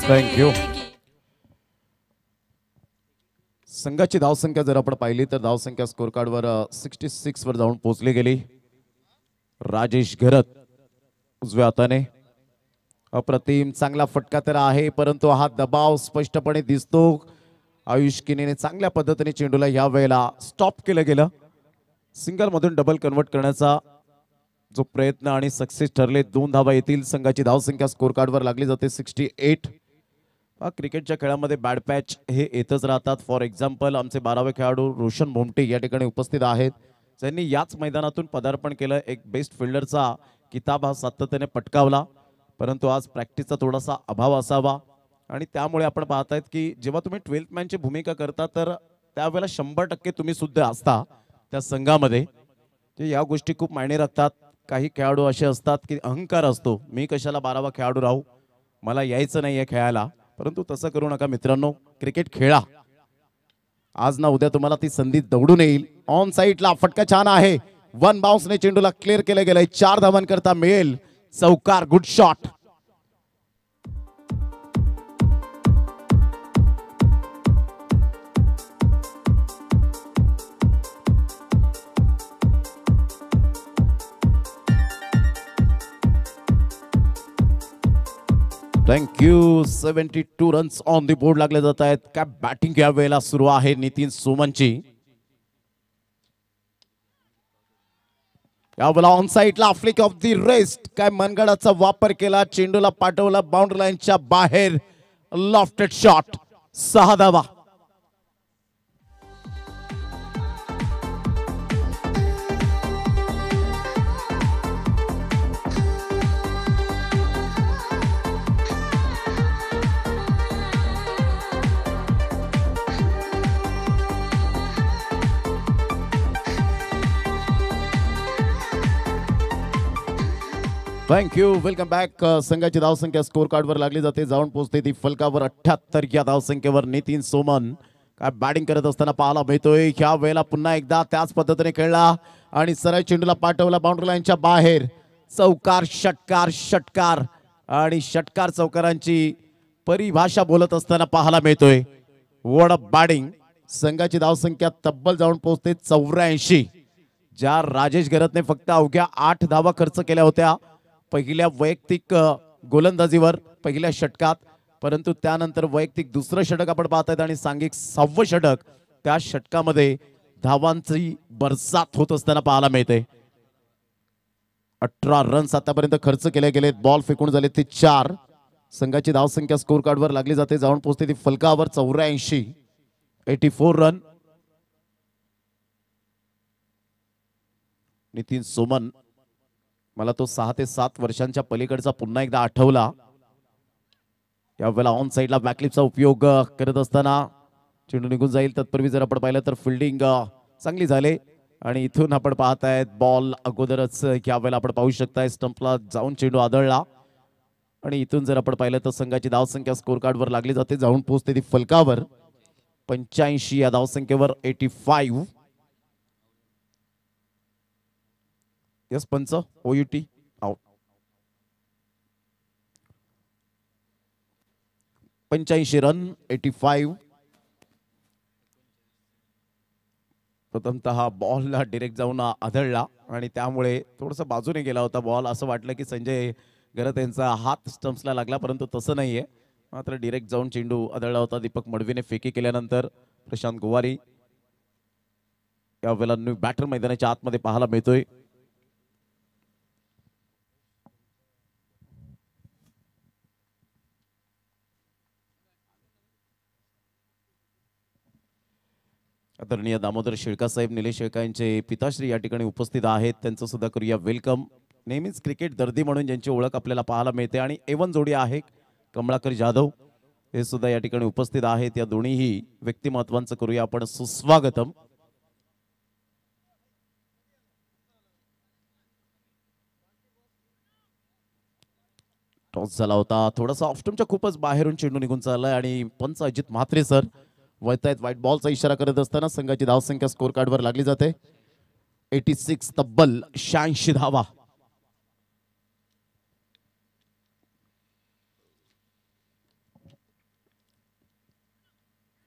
थँक्यू. संघाची धावसंख्या जर आपण पाहिली तर धावसंख्या स्कोर कार्डवर 66 वर जाऊन पोहोचली गेली. राजेश घरत उजव्या हाताने. अप्रतिम चांगला फटका तर आहे, परंतु हा दबाव स्पष्टपणे दिसतो. आयुष किनीने चांगल्या पद्धतीने चेंडूला या वेळेला स्टॉप केलं गेलं. सिंगल मधून डबल कन्वर्ट करण्याचा जो प्रयत्न आणि सक्सेस ठरले. 2 धावा येतील. संघाची धावसंख्या स्कोर कार्डवर लागली जाते 68. क्रिकेटच्या खेळामध्ये बॅड पॅच हे येतच राहतात. फॉर एक्झाम्पल आमचे 12वे खेळाडू रोशन भोमटे या ठिकाणी उपस्थित आहेत. त्यांनी याच मैदानातून पदार्पण केलं. एक बेस्ट फिल्डरचा किताब हा सातत्याने पटकावला, परंतु आज प्रॅक्टिसचा थोडासा अभाव असावा आणि त्यामुळे आपण पाहतायत की जेव्हा तुम्ही 12th मॅनची भूमिका करता तर त्यावेळेला 100% तुम्ही सुद्धा असता त्या संघामध्ये. या गोष्टी खूप मायने राखतात. काही खेळाडू असे असतात की अहंकार असतो, मी कशाला 12वा खेळाडू राहू, मला यायचं नाही आहे खेळायला. परंतु तसं करू नका मित्रांनो. क्रिकेट खेळा. आज ना उद्या तुम्हाला ती संधी दौडून येईल. ऑन साइडला फटका छान आहे. 1 बाउन्सने चेंडूला क्लिअर केलं गेलंय. 4 धावांकरता मिळेल चौकार. Good shot. Thank you. 72 runs on the board लागले जात आहेत. काय बॅटिंग या वेळेला सुरू आहे नितीन सोमनची. यावेळेला ऑन साइडला फ्लिक ऑफ द रेस्ट. काय मनगडाचा वापर केला. चेंडूला पाठवला बाउंड्री लाईनच्या बाहेर. Lofted shot. 6 धावा. थँक्यू. Welcome back. संघाची धावसंख्या स्कोर कार्डवर लागली जाते. जाऊन पोहोचते ती फलकावर 78 या धावसंख्येवर. नितीन सोमन काय बॅटिंग करत असताना पाहायला मिळतोय. ह्या वेळेला पुन्हा एकदा त्याच पद्धतीने खेळला आणि सरळ चेंडूला पाठवला बाउंड्री लाईनच्या बाहेर. चौकार, षटकार, षटकार आणि षटकार चौकारांची परिभाषा बोलत असताना पाहायला मिळतोय. What a batting. संघाची धावसंख्या तब्बल जाऊन पोहोचते 84. ज्या राजेश गरतने फक्त अवघ्या 8 धावा खर्च केल्या होत्या पहिल्या वैयक्तिक गोलंदाजीवर पहिल्या षटकात, परंतु त्यानंतर वैयक्तिक दुसरं षटक आपण पाहतायत आणि सांघिक 6वं षटक. त्या षटकामध्ये धावांची बरसात होत असताना पाहायला मिळते. 18 रन्स आतापर्यंत खर्च केले गेलेत. बॉल फेकून झाले ते 4. संघाची धावसंख्या स्कोर कार्डवर लागली जाते. जाऊन पोहोचते ती फलकावर 84. 84 रन. नितीन सोमन मला तो 6 ते 7 वर्षांच्या पलीकडचा पुन्हा एकदा आठवला. यावेळेला ऑन साईडला बॅकलिपचा उपयोग करत असताना चेंडू निघून जाईल. तत्पूर्वी जर आपण पाहिलं तर फिल्डिंग चांगली झाली आणि इथून आपण पाहतायत बॉल अगोदरच यावेळेला आपण पाहू शकताय स्टंपला जाऊन चेंडू आदळला आणि इथून जर आपण पाहिलं तर संघाची धावसंख्या स्कोर कार्डवर लागली जाते. जाऊन पोहोचते ती फलकावर 85 या धावसंख्येवर. 85. यस पंच. OUT out. 85 रन. 85. प्रथमतः बॉल डिरेक्ट जाऊन आदळला आणि त्यामुळे थोडंसं बाजूने गेला होता बॉल. असं वाटलं की संजय गरत यांचा हात स्टम्प्सला लागला, परंतु तसं नाहीये. मात्र डिरेक्ट जाऊन चेंडू आदळला होता. दीपक मडवीने फेकी केल्यानंतर प्रशांत गोवारी यावेळेला न्यू बॅटर मैदानाच्या आतमध्ये पाहायला मिळतोय. आदरणीय दामोदर शेळका साहेब, निलेश शेळका यांचे पिताश्री या ठिकाणी उपस्थित आहेत. त्यांचं सुद्धा करूया वेलकम. नेहमीच क्रिकेट दर्दी म्हणून ज्यांची ओळख आपल्याला पाहायला मिळते आणि एवन जोडी आहे कमळाकर जाधव, हे सुद्धा या ठिकाणी उपस्थित आहेत. या दोन्हीही व्यक्तिमत्वांचं करूया आपण सुस्वागतम. टॉस झाला होता थोडासा ऑफस्टमच्या खूपच बाहेरून चेंडू निघून चाललाय आणि पंच अजित म्हात्रे सर वळतायत. व्हाईट बॉलचा इशारा करत असताना संघाची धावसंख्या स्कोर कार्डवर लागली जाते. 86 तब्बल 86 धावा.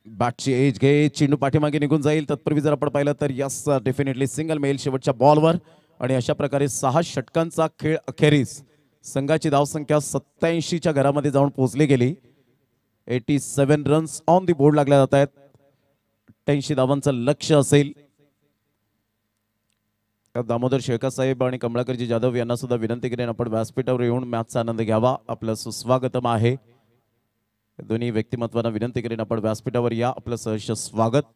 बॅटची एज घे. चेंडू पाठीमागे निघून जाईल. तत्पूर्वी जर आपण पाहिलं तर यस डेफिनेटली सिंगल मेल शेवटच्या बॉलवर आणि अशा प्रकारे 6 षटकांचा खेळ अखेरीस संघाची धावसंख्या 87च्या घरामध्ये जाऊन पोहोचली गेली. 87 रन्स ऑन दी बोर्ड लागल्या जात आहेत. 88 धावांचं लक्ष असेल. दामोदर शेळका साहेब आणि कमळाकरजी जाधव यांना सुद्धा विनंती करेन आपण व्यासपीठावर येऊन मॅचचा आनंद घ्यावा. आपलं सुस्वागतम आहे. दोन्ही व्यक्तिमत्वांना विनंती करेन आपण व्यासपीठावर या. आपलं सहर्ष स्वागत.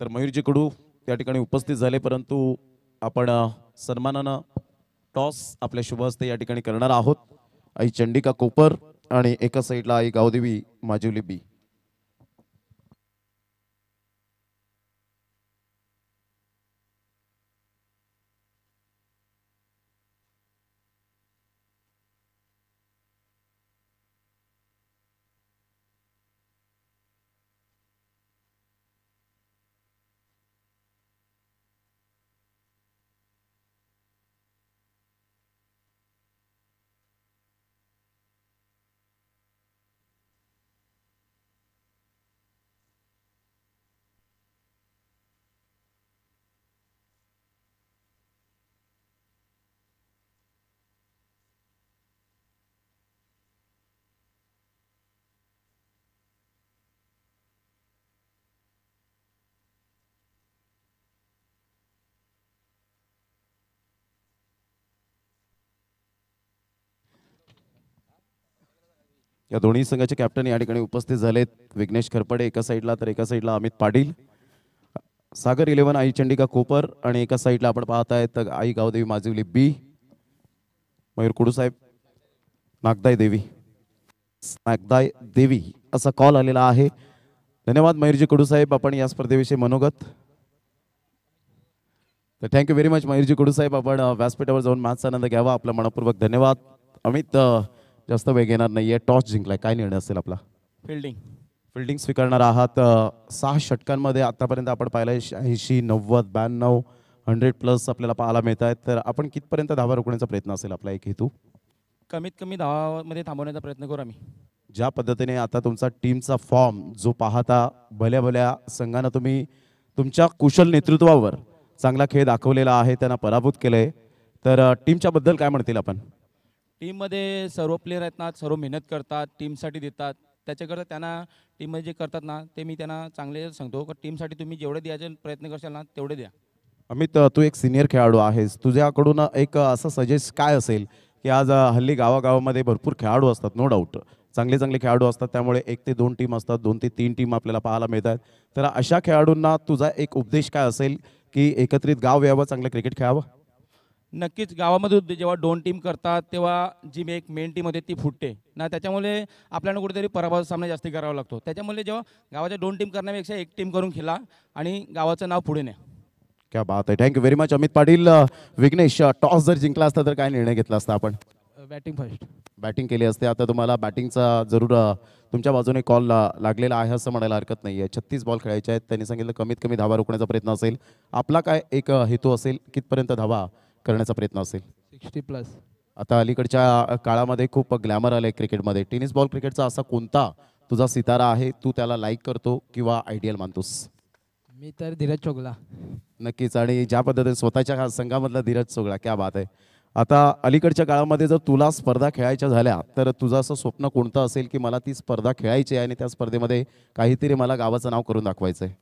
तर मयूरजी कडू त्या ठिकाणी उपस्थित झाले, परंतु आपण सन्मानानं टॉस आपल्या शुभ हस्ते या ठिकाणी करणार आहोत. आई चंडिका कोपर आणि एका साईडला आई गावदेवी माजिवली बी. या दोन्ही संघाचे कॅप्टन या ठिकाणी उपस्थित झालेत. विघ्नेश खरपडे एका साईडला तर एका साईडला अमित पाटील. सागर 11 आई चंडिका कोपर आणि एका साईडला आपण पाहतायत आई गावदेवी माजिवली बी. मयूर कुडू साहेब नागदाय देवी, नागदाय देवी असा कॉल आलेला आहे. धन्यवाद मयूरजी कुडू साहेब. आपण या स्पर्धेविषयी मनोगत. तर थँक्यू व्हेरी मच मयूरजी कडूसाहेब. आपण व्यासपीठावर जाऊन मॅचचा आनंद घ्यावा. आपला मनपूर्वक धन्यवाद. अमित जास्त वेळ घेणार नाहीये. टॉस जिंकलाय, काय निर्णय असेल आपला? फिल्डिंग स्वीकारणार आहात. 6 षटकांमध्ये आतापर्यंत आपण पाहिलंय 80, 90, 92, 100+ आपल्याला पाहायला मिळत आहेत. तर आपण कितपर्यंत धावा रोखण्याचा प्रयत्न असेल आपला एक हेतू? कमीत कमी धावामध्ये थांबवण्याचा प्रयत्न करू आम्ही. ज्या पद्धतीने आता तुमचा टीमचा फॉर्म जो पाहता, भल्या भल्या संघानं तुम्ही तुमच्या कुशल नेतृत्वावर चांगला खेळ दाखवलेला आहे, त्यांना पराभूत केलंय. तर टीमच्या बद्दल काय म्हणतील आपण? टीममध्ये सर्व प्लेयर आहेत ना, सर्व मेहनत करतात, टीमसाठी देतात. त्याच्याकरता त्यांना टीममध्ये जे करतात ना, ते मी त्यांना चांगले सांगतो की टीमसाठी तुम्ही जेवढे द्यायचे प्रयत्न करशाल ना, तेवढे द्या. अमित, तू एक सिनियर खेळाडू आहेस. तुझ्याकडून एक असं सजेस्ट काय असेल की आज हल्ली गावागावामध्ये भरपूर खेळाडू असतात, नो डाऊट चांगले चांगले खेळाडू असतात, त्यामुळे 1 ते 2 टीम असतात, 2 ते 3 टीम आपल्याला पाहायला मिळतात. तर अशा खेळाडूंना तुझा एक उपदेश काय असेल की एकत्रित गाव यावं, चांगलं क्रिकेट खेळावं? नक्कीच गावामध्ये जेव्हा 2 टीम करतात तेव्हा जी एक मेन टीम होते ती फुटते ना, त्याच्यामुळे आपल्याला कुठेतरी पराभवाचा सामना जास्ती करावा लागतो. त्याच्यामुळे जेव्हा गावाच्या 2 टीम करण्यापेक्षा 1 टीम करून खेळा आणि गावाचं नाव पुढे न्या. क्या बात आहे. Thank you very much Amit Patil. Vighnesh, toss जर जिंकला असता तर काय निर्णय घेतला असता आपण? Batting first. बॅटिंग केली असते. आता तुम्हाला बॅटिंगचा जरूर तुमच्या बाजूने कॉल लागलेला आहे असं म्हणायला हरकत नाही आहे. 36 बॉल खेळायचे आहेत. त्यांनी सांगितलं कमीत कमी धावा रोखण्याचा प्रयत्न असेल. आपला काय एक हेतू असेल, कितपर्यंत धावा करण्याचा प्रयत्न असेल? 60+. आता अलीकडच्या काळामध्ये खूप ग्लॅमर आलं आहे क्रिकेटमध्ये. टेनिस बॉल क्रिकेटचा असा कोणता तुझा सितारा आहे, तू त्याला लाईक करतो किंवा आयडियल मानतोस? मी तर धीरज चोगला. नक्कीच. आणि ज्या पद्धतीने स्वतःच्या संघामधला धीरज चोगला, क्या बात आहे. आता अलीकडच्या काळामध्ये जर तुला स्पर्धा खेळायच्या झाल्या तर तुझं असं स्वप्न कोणतं असेल की मला ती स्पर्धा खेळायची आहे आणि त्या स्पर्धेमध्ये काहीतरी मला गावाचं नाव करून दाखवायचं आहे?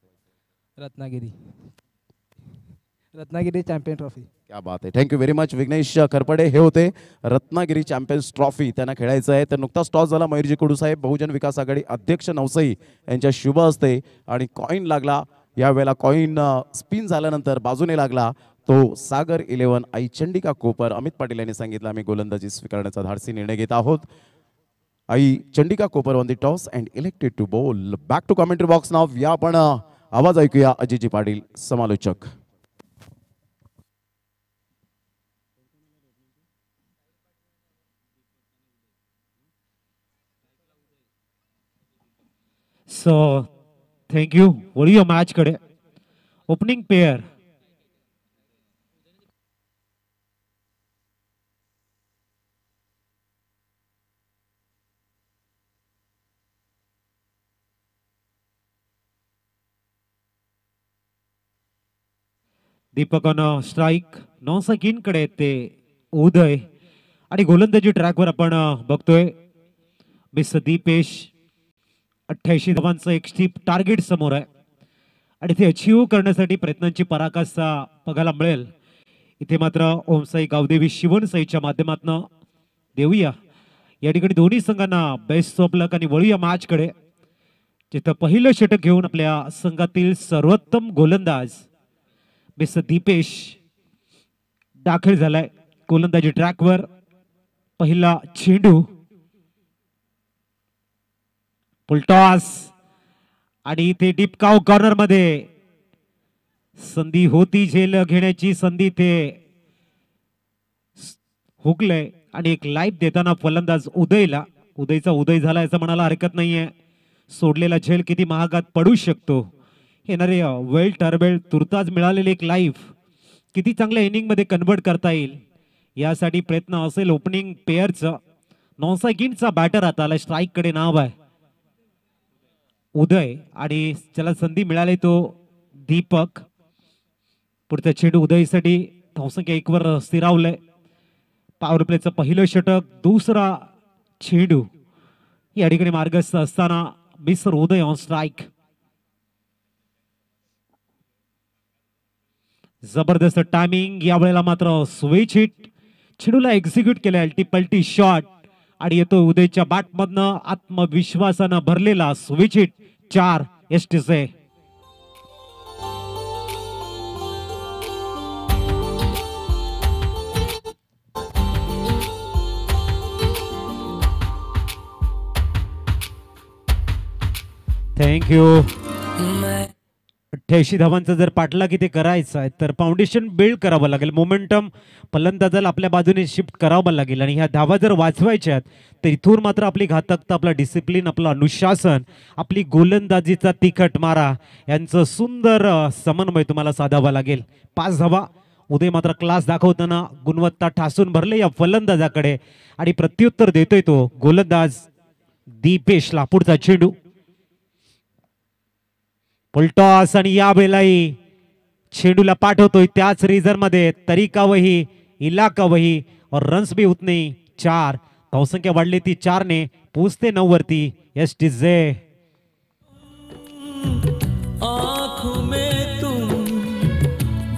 Ratnagiri champion trophy. क्या बात आहे. Thank you very much Vighnesh Kharpade. हे होते रत्नागिरी चॅम्पियन्स ट्रॉफी, त्यांना खेळायचं आहे. तर नुकताच टॉस झाला. मयूरजी कडू साहेब, बहुजन विकास आघाडी अध्यक्ष नवसई यांच्या शुभ हस्ते आणि कॉईन लागला. यावेळेला कॉईन स्पिन झाल्यानंतर बाजूने लागला तो सागर 11 आई चंडिका कोपर. अमित पाटील यांनी सांगितलं आम्ही गोलंदाजी स्वीकारण्याचा धाडसी निर्णय घेत आहोत. Aai Chandika Kopar on the toss and elected to bowl. Back to commentary box नाव. या आपण आवाज ऐकूया अजितजी पाटील समालोचक. So, thank you. वळूया मॅच कडे. Opening pair Deepak on strike. 9 second कडे ते उदय आणि गोलंदाजी ट्रॅकवर आपण बघतोय मिस दीपेश. 88 धावांचं एक स्टीप टार्गेट समोर आहे आणि ते अचीव करण्यासाठी प्रयत्नांची पराकाष्ठा बघायला मिळेल. इथे मात्र ओमसाई गावदेवी शिवणसाईच्या माध्यमातून देऊया या ठिकाणी दोन्ही संघांना बेस्ट ऑफ लक आणि वळूया मॅच कडे, जिथं पहिलं षटक घेऊन आपल्या संघातील सर्वोत्तम गोलंदाज मिस दीपेश दाखल झालाय. गोलंदाजी ट्रॅकवर पहिला चेंडू, फुलटॉस आणि इथे डिपकाव कॉर्नर मध्ये संधी होती झेल घेण्याची, संधी ते हुकलंय आणि एक लाईफ देताना फलंदाज उदयला. उदयचा उदय झाला असं म्हणायला हरकत नाहीये. सोडलेला झेल किती महागात पडू शकतो. येणारे वेल टर्बेल तुर्तास मिळालेले एक लाईफ किती चांगल्या इनिंग मध्ये कन्वर्ट करता येईल यासाठी प्रयत्न असेल ओपनिंग पेअरचं. 9 सेकंडचा बॅटर आता आला. स्ट्राईक कडे नाव आहे उदय आणि ज्याला संधी मिळाली तो दीपक. पुढचा चेंडू उदयसाठी. धावसंख्या 1 वर स्थिरावलंय. पॉवर प्लेचं पहिलं षटक, दुसरा चेंडू या ठिकाणी मार्गस्थ असताना मिस्टर उदय ऑन स्ट्राईक. जबरदस्त टायमिंग. यावेळेला मात्र स्विच हिट. चेंडूला एक्झिक्यूट केलं अल्टीपल्टी शॉट आणि येतो उदयच्या बॅट मधनं आत्मविश्वासानं भरलेला स्विच हिट. 4 एसटीचे. Thank you. 88 धावांचा जर पाठलाग इथे करायचा आहे तर फाउंडेशन बिल्ड करावं लागेल, मोमेंटम फलंदाजाला आपल्या बाजूने शिफ्ट करावं लागेल आणि ह्या धावा जर वाचवायच्या आहेत तर इथून मात्र आपली घातकता, आपला डिसिप्लिन, आपलं अनुशासन, आपली गोलंदाजीचा तिखट मारा यांचं सुंदर समन्वय तुम्हाला साधावा लागेल. 5 धावा. उदय मात्र क्लास दाखवताना गुणवत्ता ठासून भरले या फलंदाजाकडे आणि प्रत्युत्तर देतोय तो गोलंदाज दीपेशला. पुढचा चेंडू फुलटॉस आणि या वेळेलाही चेंडूला पाठवतोय त्याच रिझन मध्ये. तरीका वही, इलाका वही और रन्स भी उतने 4. धावसंख्या वाढली ती 4 ने, पोचते 9 वरती. एस टी जे आँखों में तुम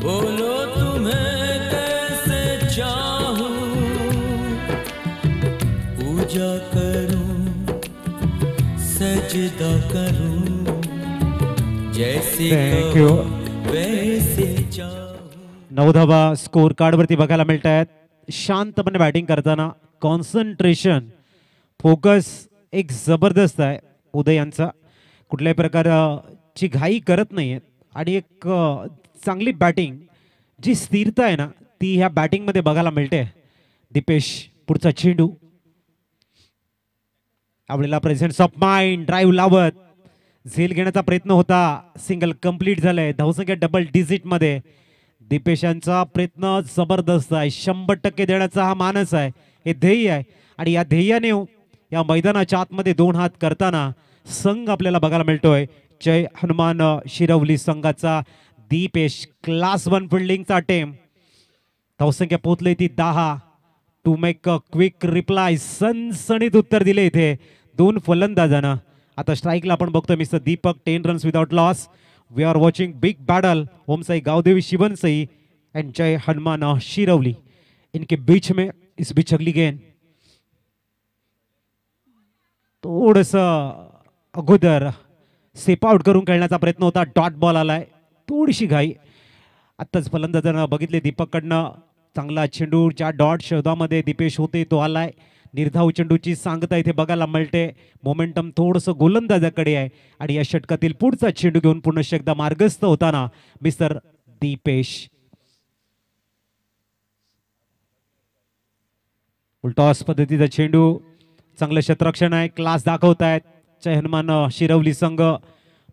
बोलो तुम्हें कैसे चाहूं, पूजा करूं सजदा करूं जैसे थँक यू. वैसे चाहूं. 9 धावा स्कोर कार्ड वरती बघायला मिळत आहेत. शांतपणे बॅटिंग करताना कॉन्सन्ट्रेशन, फोकस एक जबरदस्त आहे उदय यांचा. कुठल्याही प्रकारची घाई करत नाहीये आणि एक चांगली बॅटिंग, जी स्थिरता आहे ना ती ह्या बॅटिंगमध्ये बघायला मिळते. दीपेश पुढचा चेंडू. आपल्याला प्रेझेन्स ऑफ माइंड, ड्राईव्ह लावत झेल घेण्याचा प्रयत्न होता. सिंगल कंप्लीट झालंय. धावसंख्या डबल डिजिट मध्ये. दीपेश यांचा प्रयत्न जबरदस्त आहे. 100% देण्याचा हा मानस आहे, हे ध्येय आहे आणि या ध्येयाने या मैदानाच्या आतमध्ये 2 हात करताना संघ आपल्याला बघायला मिळतोय. जय हनुमान शिरवली संघाचा दीपेश. Class 1 फिल्डिंगचा attempt. धावसंख्या पोहोचली ती 10. To make a quick reply. सनसणीत उत्तर दिले इथे 2 फलंदाजांना. आता स्ट्राईकला आपण बघतोय mister Deepak. 10 runs without loss. We are watching big battle. Omsai Gavdevi Shivansai and Jai Hanuman Shirvali. इनके बीच में इस बीच अगली गेंद थोडस अगोदर सेप आउट करून खेळण्याचा प्रयत्न होता. डॉट बॉल आलाय. थोडीशी घाई. आत्ताच फलंदाजांना बघितले दीपककडनं. चांगला चेंडू ज्या डॉट शोधामध्ये दीपेश होते तो आलाय. निर्धाव चेंडूची सांगता इथे बघायला मिळते. मोमेंटम थोडंसं गोलंदाजाकडे आहे आणि या षटकातील पुढचा चेंडू घेऊन पुन्हा एकदा मार्गस्थ होताना मिस्टर दीपेश. टॉस पद्धतीचा चेंडू. चांगलं क्षेत्ररक्षण आहे. क्लास दाखवतायत जय हनुमान शिरवली संघ.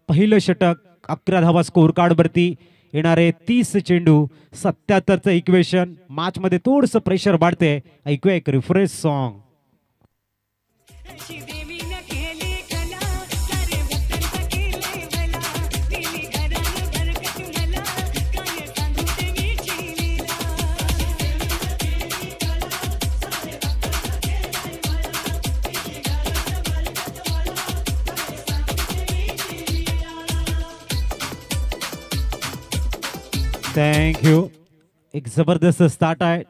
पहिलं षटक. 11 धावा स्कोर कार्ड वरती. येणारे 30 चेंडू. 77चं इक्वेशन. मॅच मध्ये थोडंसं प्रेशर वाढते. ऐकूया एक रिफ्रेश सॉन्ग. Thank you. एक जबरदस्त स्टार्ट आहे.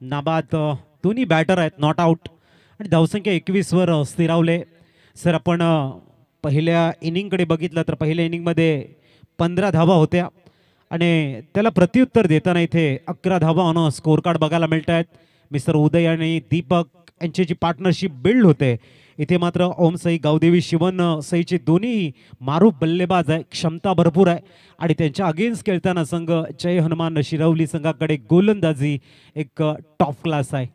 नाबाद दोन्ही बॅटर आहेत नॉट आउट आणि धावसंख्या 21 वर स्थिरावले. सर आपण पहिल्या इनिंगकडे बघितलं तर पहिल्या इनिंगमध्ये 15 धावा होत्या आणि त्याला प्रत्युत्तर देताना इथे 11 धावा ऑन स्कोर कार्ड बघायला मिळत आहेत. मिस्टर उदय आणि दीपक यांची जी पार्टनरशिप बिल्ड होते इथे मात्र ओमसाई गावदेवी शिवन साईचे दोन्ही मारू बल्लेबाज आहे. क्षमता भरपूर आहे आणि त्यांच्या अगेन्स्ट खेळताना संघ जय हनुमान शिरवली संघाकडे गोलंदाजी एक टॉप क्लास आहे.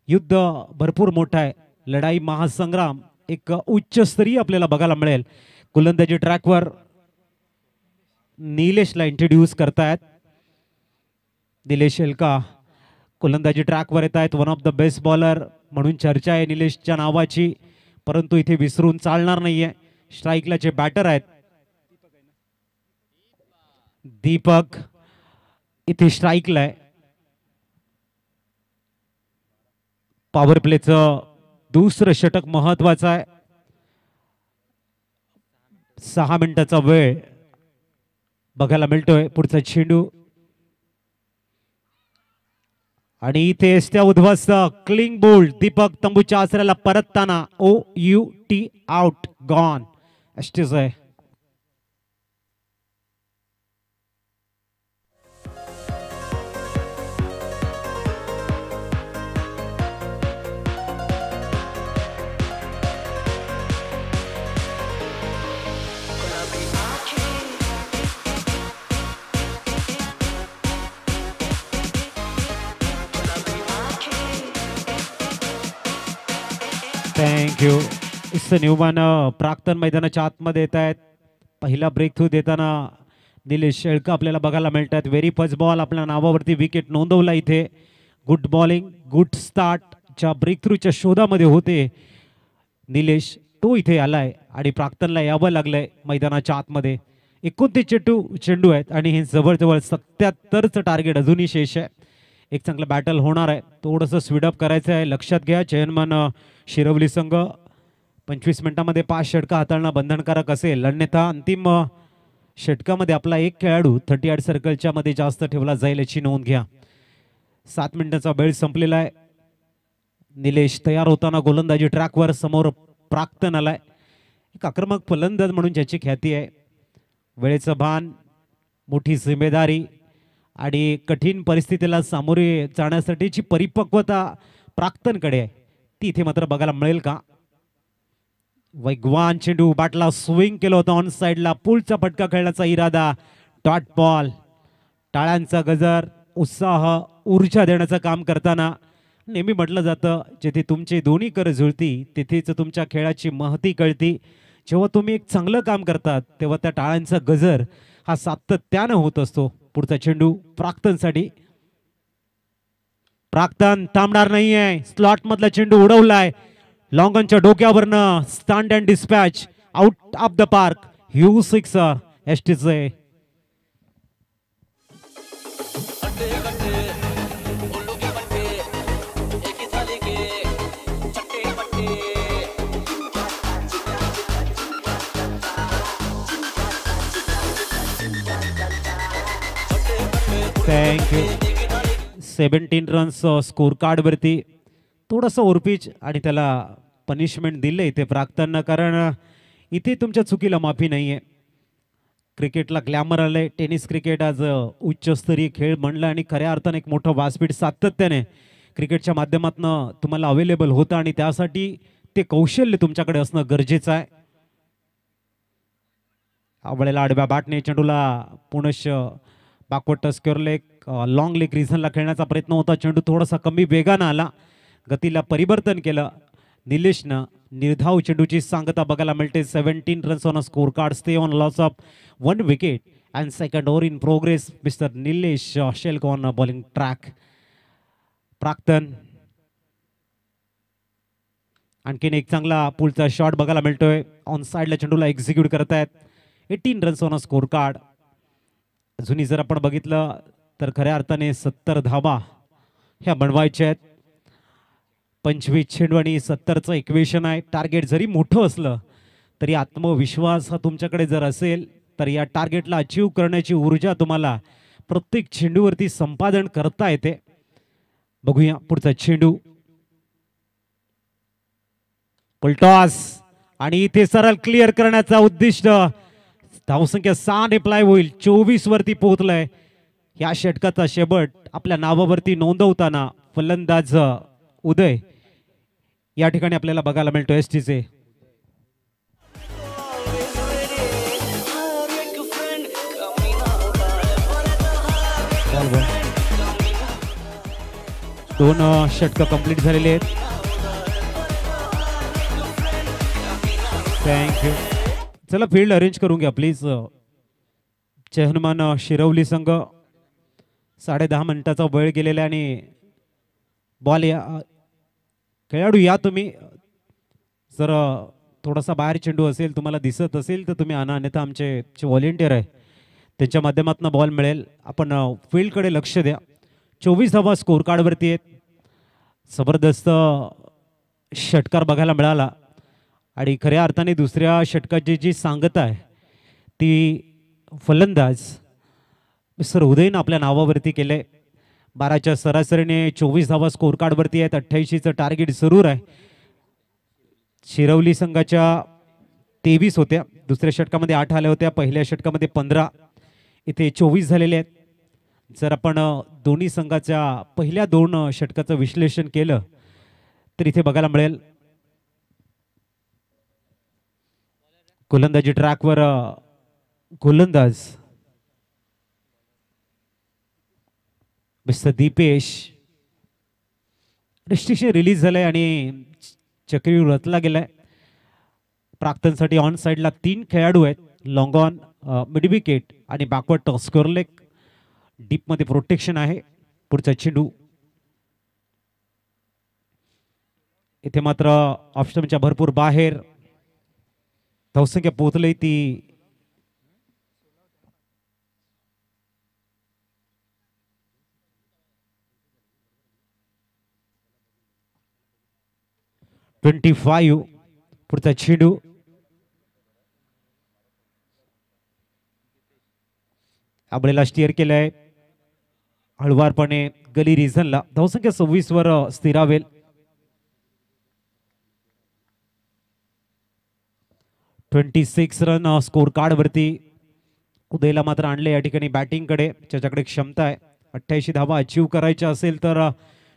युद्ध भरपूर मोठं आहे. लढाई महासंग्राम एक उच्चस्तरीय आपल्याला बघायला मिळेल. गोलंदाजी ट्रॅकवर निलेशला इंट्रोड्यूस करतायत. निलेश एलका गोलंदाजी ट्रॅकवर येत आहेत. One of the best bowler म्हणून चर्चा आहे निलेशच्या नावाची, परंतु इथे विसरून चालणार नाहीये. स्ट्राईकला जे बॅटर आहेत दीपक इथे स्ट्राईकला आहे. पॉवर प्लेचं दुसरं षटक महत्वाचं आहे. 6 मिनिटाचा वेळ बघायला मिळतोय. पुढचा चेंडू आणि इथे एसट्या उद्ध्वस्त. Clean bowled. दीपक तंबूच्या आसऱ्याला परतताना OUT आउट गॉन. एसटीच आहे. थँक्यू. न्यूमॅन प्राक्तन मैदानाच्या आतमध्ये येत आहेत. पहिला ब्रेक थ्रू देताना निलेश शेळका आपल्याला बघायला मिळतात. व्हेरी फर्स्ट बॉल आपल्या नावावरती विकेट नोंदवला इथे. गुड बॉलिंग, गुड स्टार्टच्या ब्रेक थ्रूच्या शोधामध्ये होते निलेश. तो इथे आलाय आणि प्राक्तनला यावं लागलंय मैदानाच्या आतमध्ये. 29 चेंडू आहेत आणि हे जवळजवळ 77चं टार्गेट अजूनही शेष आहे. एक चांगलं बॅटल होणार आहे. थोडंसं स्पीडअप करायचं आहे. लक्षात घ्या चेअरमन शिरवली संघ 25 मिनिटांमध्ये 5 षटका हाताळणं बंधनकारक असेल. अन्यथा अंतिम षटकामध्ये आपला एक खेळाडू 38 सर्कलच्या मध्ये जास्त ठेवला जाईल याची नोंद घ्या. 7 मिनिटाचा वेळ संपलेला आहे. निलेश तयार होताना गोलंदाजी ट्रॅकवर समोर प्राक्तन आलाय. एक आक्रमक फलंदाज म्हणून ज्याची ख्याती आहे. वेळेचं भान, मोठी जिम्मेदारी आणि कठीण परिस्थितीला सामोरे जाण्यासाठीची परिपक्वता प्राक्तनकडे आहे. ती इथे मात्र बघायला मिळेल का? वेगवान चेंडू बॅटला स्विंग केलं होतं ऑन साइडला. पुलचा फटका खेळण्याचा इरादा. Dot ball. टाळ्यांचा गजर, उत्साह, ऊर्जा देण्याचं काम करताना नेहमी म्हटलं जातं जिथे तुमची दोन्ही कर जुळती तिथेच तुमच्या खेळाची महती कळती. जेव्हा तुम्ही एक चांगलं काम करतात तेव्हा त्या टाळ्यांचा गजर हा सातत्यानं होत असतो. पुढचा चेंडू प्राक्तनसाठी. प्राक्तन थांबणार नाहीये. स्लॉट मधला चेंडू उडवलाय. लॉंगनच्या डोक्यावरनं stand and dispatch out of the park. Huge sixer एसटीचे. थँक्यू. 17 रन्स स्कोर कार्ड वरती. थोडंसं ओरपीच आणि त्याला पनिशमेंट दिलं इथे प्राक्तननं, कारण इथे तुमच्या चुकीला माफी नाही आहे. क्रिकेटला ग्लॅमर आलंय. टेनिस क्रिकेट आज उच्चस्तरीय खेळ म्हणलं आणि खऱ्या अर्थाने एक मोठं व्यासपीठ सातत्याने क्रिकेटच्या माध्यमातून तुम्हाला अवेलेबल होतं आणि त्यासाठी ते कौशल्य तुमच्याकडे असणं गरजेचं आहे. आवळेला आडव्या बॅटने चेंडूला पुनश backward touch leg long leg रिझनला खेळण्याचा प्रयत्न होता. चेंडू थोडासा कमी वेगानं आला. गतीला परिवर्तन केलं निलेशनं. निर्धाव चेंडूची सांगता बघायला मिळते. 17 runs on a score card. Stay on loss of 1 wicket and second over in progress. Mister Nilesh Shelke on bowling track. प्राक्तन आणखीन एक चांगला पुलचा शॉट बघायला मिळतोय. ऑन साइडला चेंडूला एक्झिक्यूट करतायत. 18 runs on a score card. अजूनही जर आपण बघितलं तर खऱ्या अर्थाने 70 धावा ह्या बनवायच्या आहेत. 25 चेंडू आणि 70चं इक्वेशन आहे. टार्गेट जरी मोठं असलं तरी आत्मविश्वास हा तुमच्याकडे जर असेल तर या टार्गेटला अचीव करण्याची ऊर्जा तुम्हाला प्रत्येक चेंडूवरती संपादन करता येते. बघूया पुढचा चेंडू. पुलटॉस आणि इथे सरळ क्लिअर करण्याचा उद्दिष्ट. धावसंख्या 6 रिप्लाय होईल. 24 वरती पोहोचलाय. या षटकाचा शेवट आपल्या नावावरती नोंदवताना फलंदाज उदय या ठिकाणी आपल्याला बघायला मिळतो. एसटीचे दोन षटक कंप्लीट झालेले आहेत. थँक्यू. चला फील्ड अरेंज करून घ्या प्लीज. चेहनमान शिरवली संघ 10.5 मिनिटाचा वेळ गेलेला आणि बॉल या खेळाडू या तुम्ही जर थोडासा बाहेर चेंडू असेल तुम्हाला दिसत असेल तर तुम्ही आणा. अन्यथा आमचे व्हॉलेंटियर आहे त्यांच्या माध्यमातून बॉल मिळेल. आपण फील्डकडे लक्ष द्या. 24 धावा स्कोर कार्डवरती आहेत. जबरदस्त षटकार बघायला मिळाला आणि खऱ्या अर्थाने दुसऱ्या षटकाची जी सांगता आहे ती फलंदाज मिस्टर उदयनं आपल्या नावावरती केले. 12च्या सरासरीने 24 धावा स्कोर कार्डवरती आहेत. 88चं टार्गेट जरूर आहे. शिरवली संघाच्या 23 होत्या. दुसऱ्या षटकामध्ये 8 आल्या होत्या. पहिल्या षटकामध्ये 15. इथे 24 झालेले आहेत. जर आपण दोन्ही संघाच्या पहिल्या 2 षटकाचं विश्लेषण केलं तर इथे बघायला मिळेल गोलंदाजी ट्रॅकवर गोलंदाज मिस्टर दीपेश. रिस्ट्रिक्शन रिलीज झालंय आणि चक्री रचला गेलाय. प्राक्तनसाठी ऑन साइडला 3 खेळाडू आहेत. लॉंग ऑन, मिड विकेट आणि बॅकवर्ड स्क्वेअर लेग. डीप मध्ये प्रोटेक्शन आहे. पुढचा चेंडू इथे मात्र ऑप्शनच्या भरपूर बाहेर. धावसंख्या पोहोचली ती 25. पुढचा चेंडू आबळेला स्टिअर केलाय हळवारपणे गली रिझनला. धावसंख्या 26 वर स्थिरावेल. (26 रन स्कोर कार्ड वरती. उदयला मात्र आणले या ठिकाणी बॅटिंग कडे. त्याच्याकडे क्षमता आहे. 88 धावा अचीव करायच्या असेल तर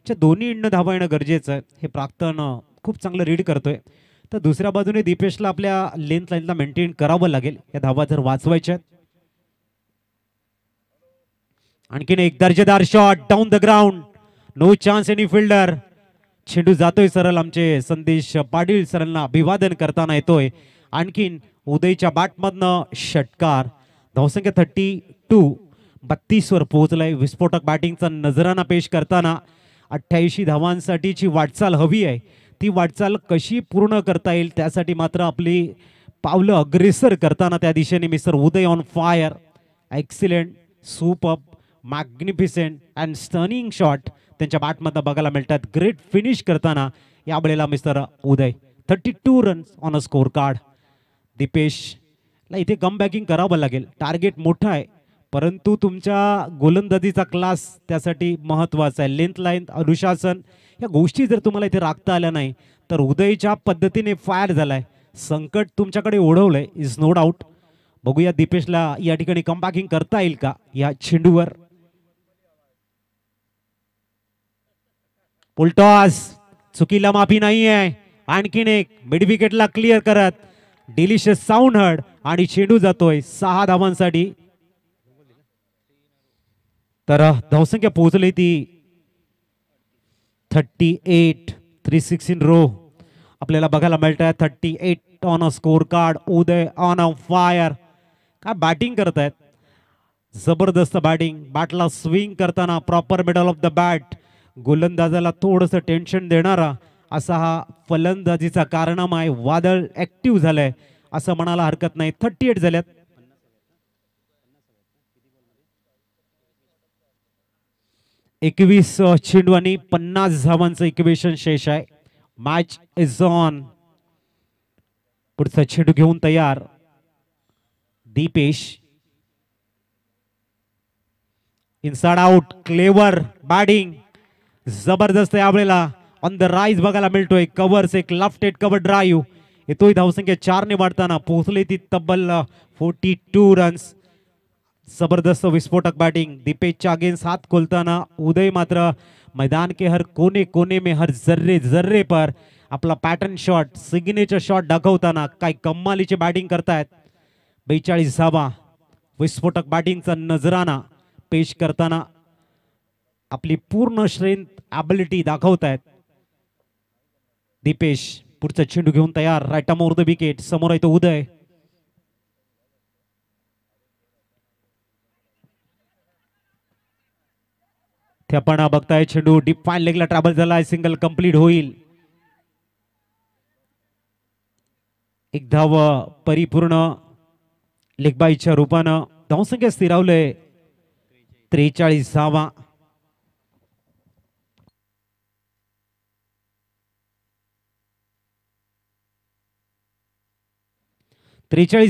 दोन्ही इंड धावा येणं गरजेचं आहे. हे प्राक्तन खूप चांगलं रीड करतोय. तर दुसऱ्या बाजूने दीपेशला आपल्या लेंथ लाईनला मेंटेन करावं लागेल या धावा जर वाचवायच्या. आणखीन एक दर्जेदार shot down the ground. No chance any fielder. चेंडू जातोय सरळ. आमचे संदेश पाटील सरांना अभिवादन करताना येतोय. आणखीन उदयच्या बॅटमधनं षटकार. धावसंख्या 32. 32 वर पोहोचलाय. विस्फोटक बॅटिंगचा नजराना पेश करताना 88 धावांसाठीची वाटचाल हवी आहे. ती वाटचाल कशी पूर्ण करता येईल त्यासाठी मात्र आपली पावलं अग्रेसर करताना त्या दिशेने mister Uday on fire. Excellent, superb, magnificent and stunning shot त्यांच्या बॅटमधनं बघायला मिळतात. ग्रेट फिनिश करताना या वेळेला mister Uday. 32 runs on a score card. दीपेशला इथे कम बॅकिंग करावं लागेल. टार्गेट मोठं आहे परंतु तुमच्या गोलंदाजीचा क्लास त्यासाठी महत्त्वाचा आहे. लेंथ लाईन, अनुशासन या गोष्टी जर तुम्हाला इथे राखता आल्या नाही तर उदयच्या पद्धतीने फायर झालाय. संकट तुमच्याकडे ओढवलंय इज नो डाऊट. बघूया दीपेशला या ठिकाणी कम बॅकिंग करता येईल का या चेंडूवर. पुलटॉस, चुकीला माफी नाही आहे. आणखीन एक मिड विकेटला क्लिअर करत डिलिशियस साऊंड हर्ड आणि चेंडू जातोय 6 धावांसाठी. तर धावसंख्या पोहोचली ती 38. 3-6 इन रो आपल्याला बघायला मिळत आहे. 38 on a score card. Uday on a fire. काय बॅटिंग करतायत. जबरदस्त बॅटिंग. बॅटला स्विंग करताना proper middle of the bat. गोलंदाजाला थोडंसं टेन्शन देणारा असा हा फलंदाजीचा कारनामा आहे. वादळ ऍक्टिव्ह झालंय असं म्हणायला हरकत नाही. 38 झाल्यात. 21 चेंडू आणि 50 धावांचं इक्वेशन शेष आहे. Match is on. पुढचा चेंडू घेऊन तयार Dipesh. Inside out. Clever batting जबरदस्त यावेळेला ऑन द राईज बघायला मिळतोय. कव्हर्स, एक लेफ्ट हेड कव्हर ड्राईव्ह येतोय. धावसंख्या 4 ने वाढताना पोहोचले ती तब्बल 42 रन्स. जबरदस्त विस्फोटक बॅटिंग. दीपेशच्या अगेन्स्ट हात खोलताना उदय मात्र मैदान के हर कोने कोने में हर जर्रे जर्रे पर आपला पॅटर्न शॉट, सिग्नेचर शॉट दाखवताना काय कमालीची बॅटिंग करतायत. 42 धावा. विस्फोटक बॅटिंगचा नजराना पेश करताना आपली पूर्ण स्ट्रेंथ ॲबिलिटी दाखवतायत दीपेश. पुढचा चेंडू घेऊन तयार. Right arm over the wicket. समोर आहे तो उदय. ते आपण बघताय चेंडू डीप फाईन लेगला ट्रॅव्हल झालाय. सिंगल कंप्लीट होईल. एक धाव परिपूर्ण लेगबाईच्या रूपानं. धावसंख्या स्थिरावलंय 43 धावा.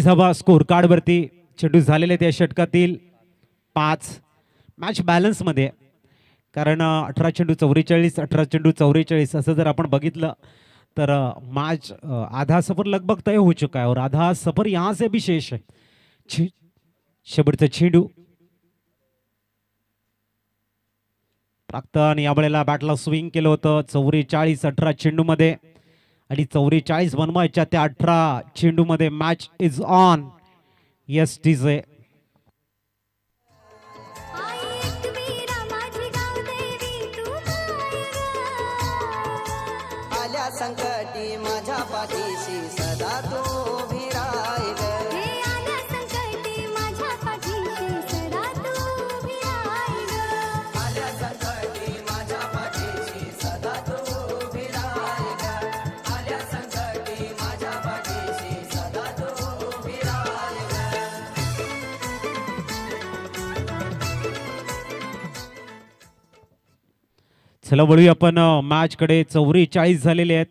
धावा स्कोर कार्ड वरती. चेंडू झालेले त्या षटकातील 5. मॅच बॅलन्स मध्ये कारण 18 चेंडू 44, 18 चेंडू 44 असं जर आपण बघितलं तर मैच आधा सफर लगभग तय हो चुका है और आधा सफर यहाँ से भी शेष है। शेवटचा चेंडू प्राक्तन या वेळेला बॅटला स्विंग केलं होतं 44-18 चेंडू मध्ये आणि 44 बनवायच्या त्या 18 चेंडू मध्ये match is on. Yes DJ संकटी चला वळूया आपण मॅचकडे. 44 झालेले आहेत.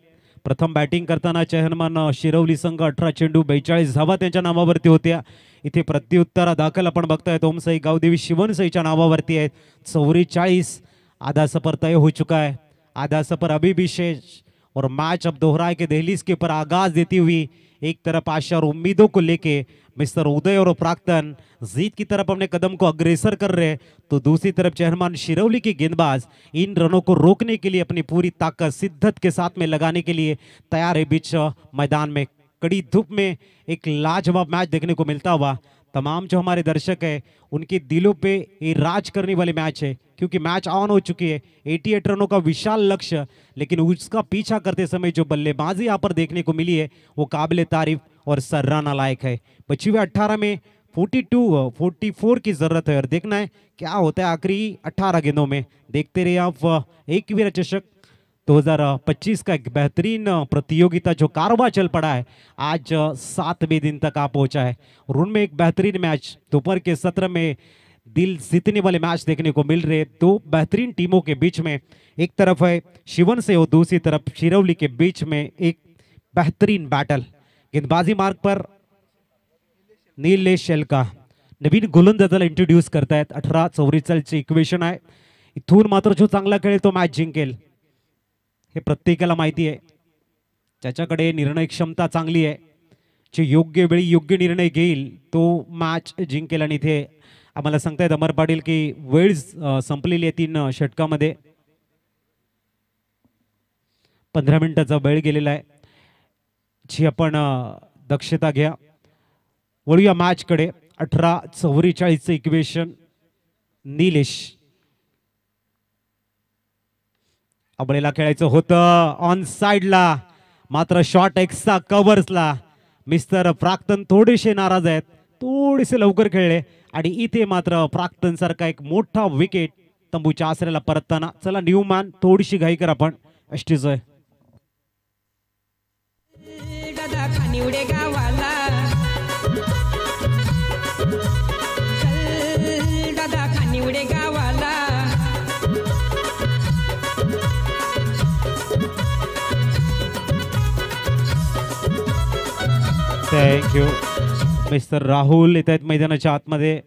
प्रथम बॅटिंग करताना चेहरमान शिरवली संघ 18 चेंडू 42 धावा त्यांच्या नावावरती होत्या. इथे प्रत्युत्तर दाखल आपण बघताय ओमसाई गावदेवी शिवनसाईच्या नावावरती आहेत 44. आधा सफर तय हो चुका है. आधा सफर अभी भी शेष और मैच अब दोहराए के दहलीज के ऊपर आगाज देती हुई एक तरफ आशा और उम्मीदों को लेके मिस्टर उदय और प्राक्तन जीत की तरफ अपने कदम को अग्रेसर कर रहे हैं, तो दूसरी तरफ चेहरमान शिरवली के गेंदबाज इन रनों को रोकने के लिए अपनी पूरी ताकत शिद्दत के साथ में लगाने के लिए तैयार है. बीच मैदान में कड़ी धूप में एक लाजवाब मैच देखने को मिलता हुआ. तमाम जो हमारे दर्शक है उनके दिलों पे ये राज करने वाले मैच है, क्योंकि मैच ऑन हो चुकी है. 88 रनों का विशाल लक्ष्य, लेकिन उसका पीछा करते समय जो बल्लेबाजी यहाँ पर देखने को मिली है वो काबिल तारीफ और सराहना लायक है. बची हुई 18 में 44 की जरूरत है और देखना है क्या होता है आखिरी 18 गेंदों में. देखते रहिए आप. एकविरा चषक 2025 का एक बेहतरीन प्रतियोगिता जो कारवा चल पड़ा है आज 7वें दिन तक आ पहुंचा है और उनमें एक बेहतरीन मैच दोपहर के सत्र में दिल जीतने वाले मैच देखने को मिल रहे. दो बेहतरीन टीमों के बीच में एक तरफ है शिवन से और दूसरी तरफ शिरवली के बीच में एक बेहतरीन बैटल. गेंदबाजी मार्ग पर नीलेश शेलका नवीन गोलंदाजाला इंट्रोड्यूस करतायत. 18-44 इक्वेशन आहे. इथून मात्र जो चांगला खेळेल तो मॅच जिंकेल हे प्रत्येकाला माहिती आहे. ज्याच्याकडे निर्णय क्षमता चांगली आहे, जे योग्य वेळी योग्य निर्णय घेईल तो मॅच जिंकेल. आणि इथे आम्हाला सांगतायत अमर पाटील की वेळ संपलेली आहे 3 षटकामध्ये. 15 मिनिटाचा वेळ गेलेला आहे. जी आपण दक्षता घ्या. वळूया मॅचकडे. 18-44 इक्वेशन. निलेश अबळेला खेळायचं होतं ऑन साइडला, मात्र शॉट एक्सचा कव्हर्सला मिस्टर प्राक्तन थोडेसे नाराज आहेत. थोडेसे लवकर खेळले आणि इथे मात्र प्राक्तन सारखा एक मोठा विकेट तंबूच्या आसऱ्याला परतताना. चला न्यूमॅन थोडीशी घाई कर आपण. एसटीचं दादा खानी उडे गावाला, चल दादा खानी उडे गावाला. थँक्यू. मिस्टर राहुल येत आहेत मैदानाच्या आतमध्ये.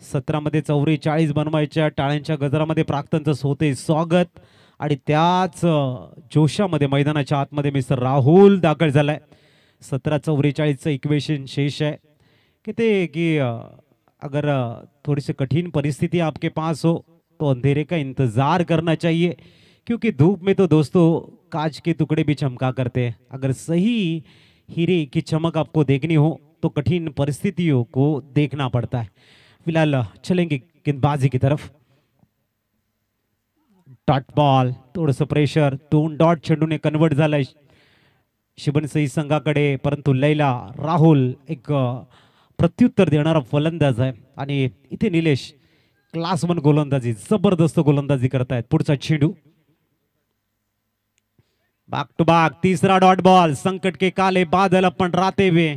17मध्ये 44 बनवायच्या टाळ्यांच्या गजरामध्ये प्राक्तनचं होते स्वागत आणि त्याच जोशामध्ये मैदानाच्या आतमध्ये मिस्टर राहुल दाखल झालाय. 17-44 इक्वेशन शेष है. कहते कि अगर थोड़ी सी कठिन परिस्थिति आपके पास हो तो अंधेरे का इंतजार करना चाहिए, क्योंकि धूप में तो दोस्तों कांच के टुकड़े भी चमका करते हैं. अगर सही हीरे की चमक आपको देखनी हो तो कठिन परिस्थितियों को देखना पड़ता है. फिलहाल चलेंगे गेंदबाजी की तरफ. डॉट बॉल, थोडंसं प्रेशर, 2 डॉट चेंडूने कन्वर्ट झालाय शिवनसई संघाकडे, परंतु लैला राहुल एक प्रत्युत्तर देणारा फलंदाज आहे आणि इथे निलेश क्लास 1 गोलंदाजी, जबरदस्त गोलंदाजी करतायत. पुढचा चेंडू बैक टू बैक, तीसरा डॉट बॉल. संकट के काले बादल अपन राते हुए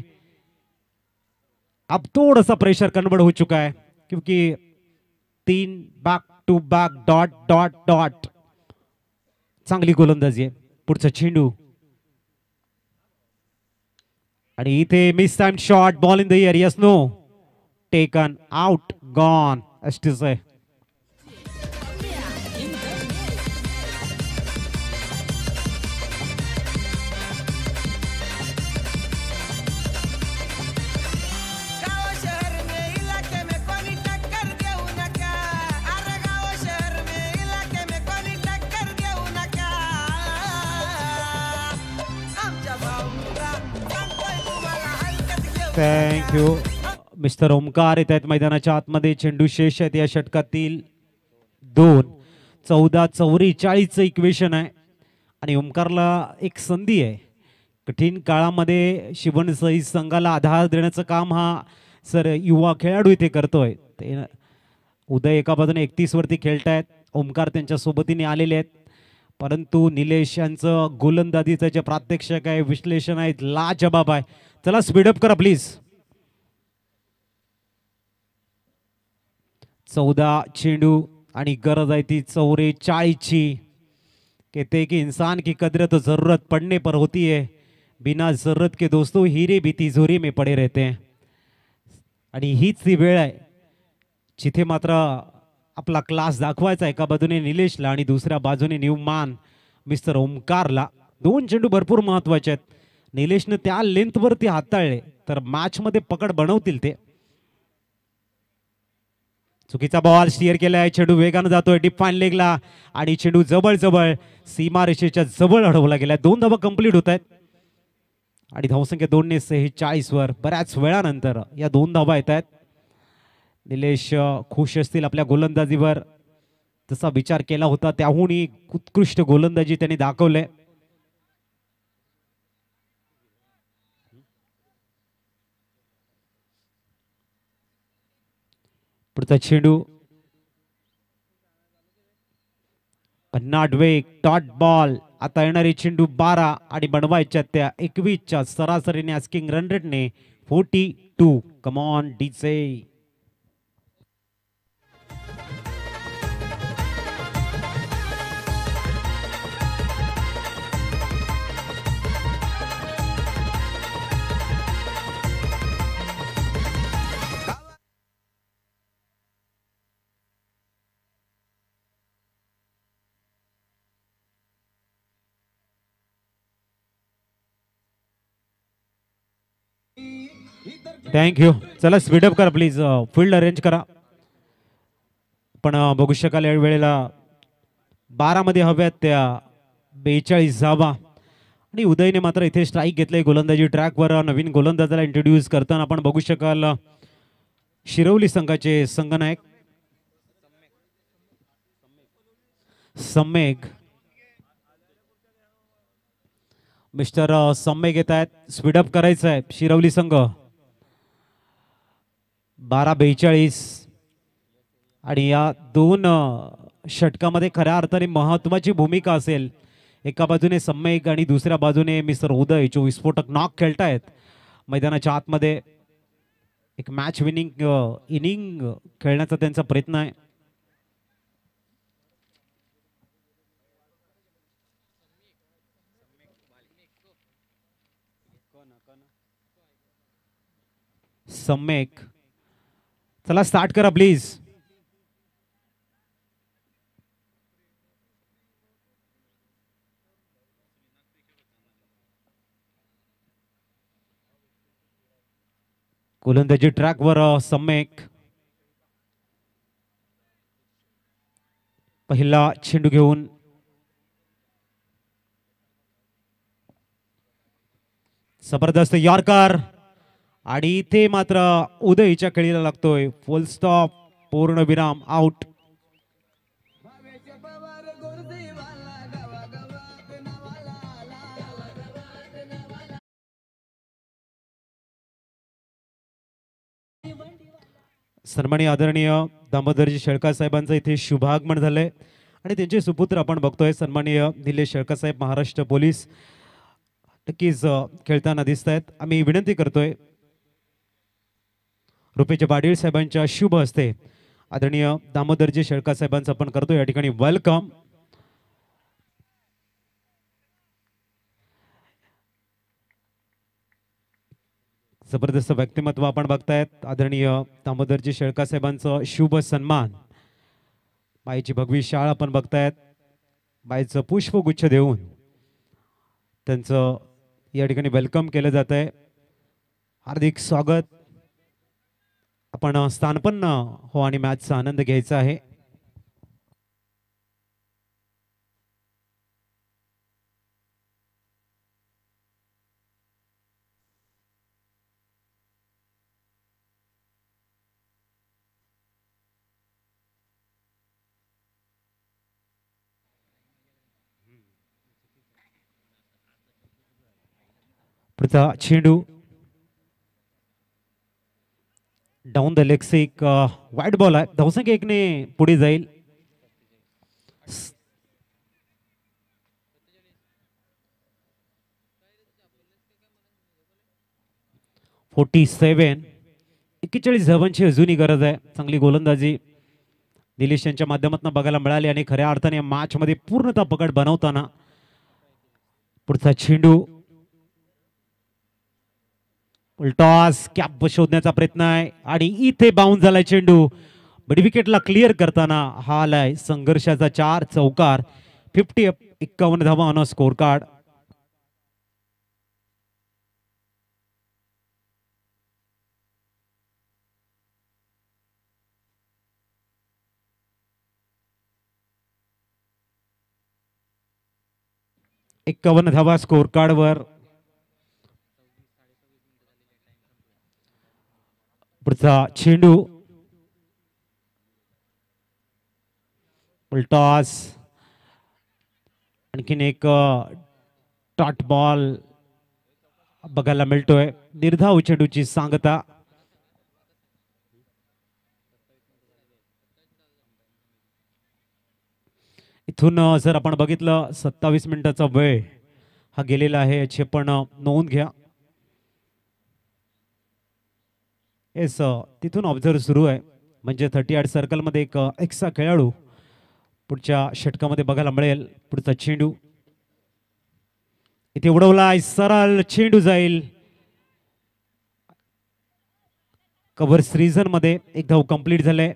अब थोड़ा सा प्रेशर कन्वर्ट हो चुका है, क्योंकि 3 back to back dot dot dot. चांगली गोलंदाजी आहे. पुढचा चेंडू आणि इथे miss time shot, ball in the air. Yes no, taken out, gone. अस्टिस आहे. गाँव शहर में इलाके में कोणी टक्कर देऊ नका. अरे गाँव शहर में इलाके में कोणी टक्कर देऊ नका. आमच्या भाऊला सांगतोय तुम्हाला हलकत घेऊ थँक यू. मिस्टर ओमकार येत आहेत मैदानाच्या आतमध्ये. चेंडू शेष आहेत या षटकातील 2. 14-44 इक्वेशन आहे आणि ओमकारला एक संधी आहे. कठीण काळामध्ये शिवनसई संघाला आधार देण्याचं काम हा सर युवा खेळाडू इथे करतोय. ते उदय एका बाजूने 31 वरती खेळतायत, ओमकार त्यांच्या सोबतीने आलेले आहेत, परंतु निलेश यांचं गोलंदाजीचं जे प्रात्यक्षिक आहे, विश्लेषण आहे, लाजबाब आहे. चला स्पीडअप करा प्लीज. 14 चेंडू आणि गरज आहे ती 44ची. कहते हैं कि इंसान की कदर तो ज़रूरत पड़ने पर होती है, बिना ज़रूरत के दोस्तों हीरे भी तिजोरी में पडे रहते हैं. आणि हीच ती वेळ आहे जिथे मात्र आपला क्लास दाखवायचा एका बाजूने निलेशला आणि दुसऱ्या बाजूने न्यूमान मिस्टर ओमकारला. दोन चेंडू भरपूर महत्वाचे आहेत. निलेशनं त्या लेंथवरती हाताळले तर मॅचमध्ये पकड बनवतील ते. चुकीचा बॉल स्टिअर केलाय. चेंडू वेगानं जातोय डिफाईन लेगला आणि चेंडू जवळ जवळ सीमारेषेच्या जवळ अडवला गेलाय. 2 धावा कंप्लीट होत आहेत आणि धावसंख्या 246 वर बऱ्याच वेळानंतर या 2 धावा येत आहेत. निलेश खुश असतील आपल्या गोलंदाजीवर. तसा विचार केला होता त्याहूनही उत्कृष्ट गोलंदाजी त्यांनी दाखवले. पुढचा चेंडू वेग डॉट बॉल. आता येणारी चेंडू 12 आणि बनवायच्या त्या 21च्या सरासरीने आस्किंग रन रेटने 42. Come on DJ. थँक्यू. चला स्पीडअप करा प्लीज. फील्ड अरेंज करा. पण बघू शकाल या वेळेला 12 मध्ये हव्यात त्या 42 धावा. आणि उदयने मात्र इथे स्ट्राईक घेतले गोलंदाजी ट्रॅकवर. नवीन गोलंदाजाला इंट्रोड्यूस करताना आपण बघू शकाल शिरवली संघाचे संघनायक सम्मेग मिस्टर सम्मेग येत आहेत. स्पीडअप करायचं आहे शिरवली संघ. 12-42 आणि या 2 षटकामध्ये खऱ्या अर्थाने महत्वाची भूमिका असेल. एका बाजूने सम्मेग आणि दुसऱ्या बाजूने मिस्टर उदय जो विस्फोटक नॉक खेळतायत मैदानाच्या आतमध्ये. एक मॅच विनिंग इनिंग खेळण्याचा त्यांचा प्रयत्न आहे. सम्मेग चला स्टार्ट करा प्लीज. गोलंदाजी ट्रॅकवर सम्मेग. पहिला चेंडू घेऊन जबरदस्त यॉर्कर आणि इथे मात्र उदयच्या खेळीला लागतोय. फुल स्टॉप. पूर्ण विराम. आउट. सन्माननीय आदरणीय दामोदरजी शेळका साहेबांचं इथे शुभागमन झालंय आणि त्यांचे सुपुत्र आपण बघतोय सन्माननीय निलेश शेळका साहेब महाराष्ट्र पोलीस नक्कीच खेळताना दिसत आहेत. आम्ही विनंती करतोय रुपेश पाटील साहेबांच्या शुभ हस्ते आदरणीय दामोदरजी शेळका साहेबांचं आपण करतो या ठिकाणी वेलकम. जबरदस्त व्यक्तिमत्व आपण बघतायत. आदरणीय दामोदरजी शेळका साहेबांचं शुभ सन्मान. बाईची भगवी शाळा आपण बघतायत. बाईचं पुष्पगुच्छ देऊन त्यांचं या ठिकाणी वेलकम केलं जात आहे. हार्दिक स्वागत. आपण स्थानपन्न हो आणि मॅचचा आनंद घ्यायचा आहे. पुढचा चेंडू डाऊन द लेग्स. एक वाईट बॉल आहे. धावसंख्या 1 ने पुढे जाईल. (47) 41 धावांची अजूनही गरज आहे. चांगली गोलंदाजी निलेश यांच्या माध्यमातून बघायला मिळाली आणि खऱ्या अर्थाने या मॅच मध्ये पूर्णतः पकड बनवताना पुढचा चेंडू टॉस कॅप शोधण्याचा प्रयत्न आहे आणि इथे बाउन्स झालाय चेंडू बडी विकेटला क्लिअर करताना हा आलाय संघर्षाचा 4 चौकार 51 धावा ऑन स्कोर कार्ड. एक्कावन्न धावा स्कोर कार्डवर. पुढचा चेंडू टॉस आणखीन एक डॉट बॉल बघायला मिळतोय. निर्धाव चेंडूची सांगता. इथून जर आपण बघितलं 27 मिनिटाचा वेळ हा गेलेला आहे याची आपण नोंद घ्या. येस तिथून ऑब्झर्व सुरू आहे म्हणजे 38 सर्कलमध्ये एक एक्स्ट्रा खेळाडू पुढच्या षटकामध्ये बघायला मिळेल. पुढचा चेंडू इथे उडवलाय सरळ चेंडू जाईल कव्हर सीझन मध्ये. एक धाव कंप्लीट झाले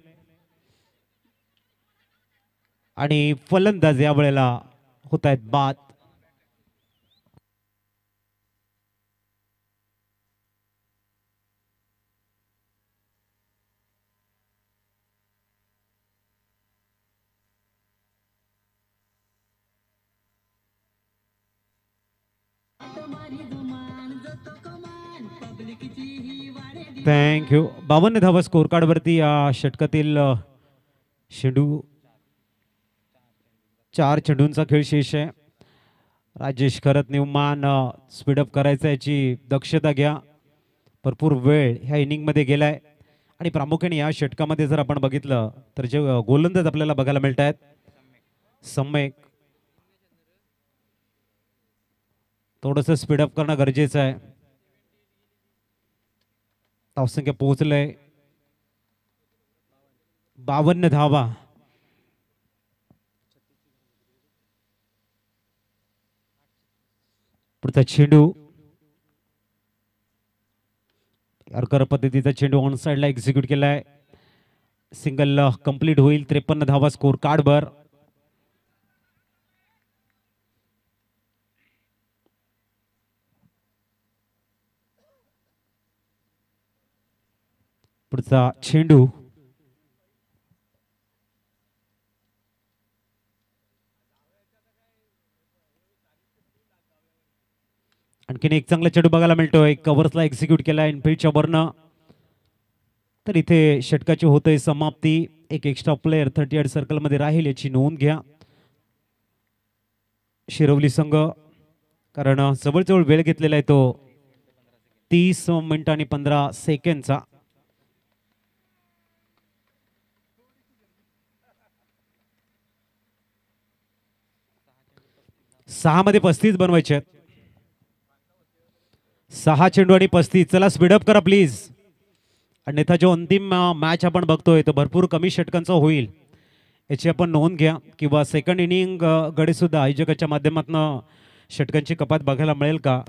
आणि फलंदाज या वेळेला होत आहेत बाद. थँक्यू. 52 धावा स्कोर कार्ड वरती या षटकातील चेंडू 4 चेंडूंचा खेळ शेष आहे. राजेश खरत न्यूमान स्पीडअप करायचा याची दक्षता घ्या. भरपूर वेळ ह्या इनिंग मध्ये गेलाय आणि प्रामुख्याने या षटकामध्ये जर आपण बघितलं तर जे गोलंदाज आपल्याला बघायला मिळत आहेत सम्यक थोडंसं स्पीडअप करणं गरजेचं आहे. धावसंख्या पोहोचलंय 52 धावा. पुढचा चेंडू अर्कर पद्धतीचा चेंडू ऑन साइडला एक्झिक्यूट केलाय. सिंगल कंप्लीट होईल. 53 धावा स्कोर कार्डवर. पुढचा चेंडू आणखीन एक चांगला चेंडू बघायला मिळतोय. कव्हर्सला एक्झिक्यूट केलाय इनफिल्डच्या वरनं. तर इथे षटकाची होतय समाप्ती. एक एक्स्ट्रा प्लेयर 38 सर्कल मध्ये राहील याची नोंद घ्या शिरवली संघ, कारण जवळजवळ वेळ घेतलेला आहे तो 30 मिनिट आणि 15 सेकंडचा. सहा मध्ये 35 बनवायचे आहेत. 6 चेंडू आणि 35. चला स्पीडअप करा प्लीज. अन्यथा जो अंतिम मॅच आपण बघतोय तो भरपूर कमी षटकांचा होईल याची आपण नोंद घ्या. किंवा सेकंड इनिंग कडे सुद्धा आयोजकाच्या माध्यमातून षटकांची कपात बघायला मिळेल का.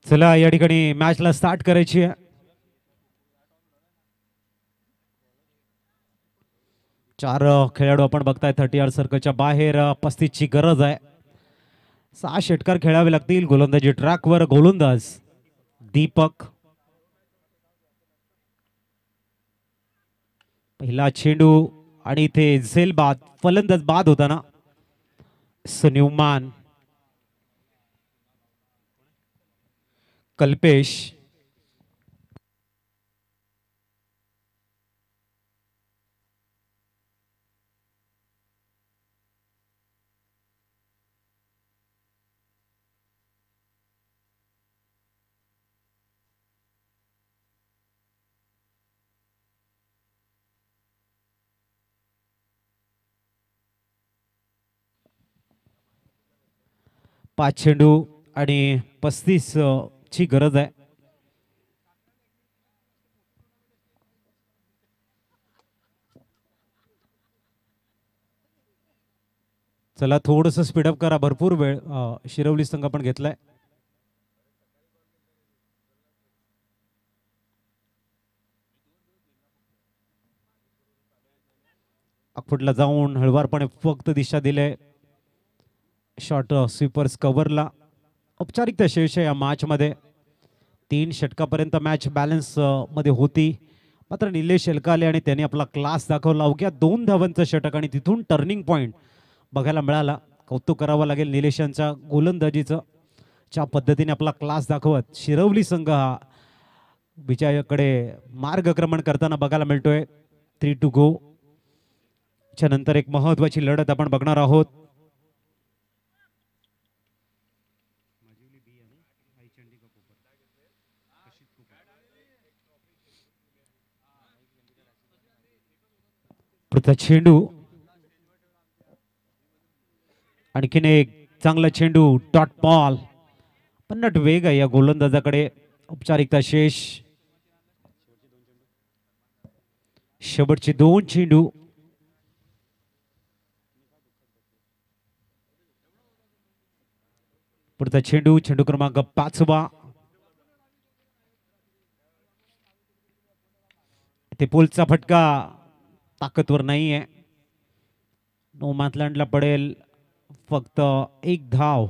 चला या ठिकाणी मॅचला स्टार्ट करायची आहे. चार खेळाडू आपण बघताय 38 सर्कलच्या बाहेर. 35 ची गरज आहे. 6 षटकार खेळावे लागतील. गोलंदाजी ट्रॅकवर गोलंदाज दीपक. पहिला चेंडू आणि इथे झेल बाद. फलंदाज बाद होताना सन्युमान कल्पेश. 5 चेंडू आणि 35 ची गरज आहे. चला थोडंसं स्पीडअप करा, भरपूर वेळ शिरवली संघ पण घेतलाय. अकफुटला जाऊन हळवारपणे फक्त दिशा दिले. शॉर्ट स्वीपर्स कव्हरला. औपचारिकता शेष या मॅच मध्ये 3 षटकापर्यंत मॅच बॅलन्स मध्ये होती. मात्र निलेश एलकाले आणि त्यांनी आपला क्लास दाखवला. अवघ्या 2 धावांचं षटक आणि तिथून टर्निंग पॉइंट बघायला मिळाला. कौतुक करावं लागेल निलेशांच्या गोलंदाजीचं. ज्या पद्धतीने आपला क्लास दाखवत शिरवली संघ हा विजयाकडे मार्गक्रमण करताना बघायला मिळतोय. 3 to go च्या नंतर एक महत्वाची लढत आपण बघणार आहोत. पुढचा चेंडू, आणखीन एक चांगला चेंडू, डॉट बॉल. पन्नट वेग आहे या गोलंदाजाकडे. औपचारिकता शेष. शेवटचे 2 चेंडू. पुढचा चेंडू, चेंडू क्रमांक 5वा. ते पोलचा फटका ताकदवर नाहीये. नो मॅथलँडला पडेल. फक्त 1 धाव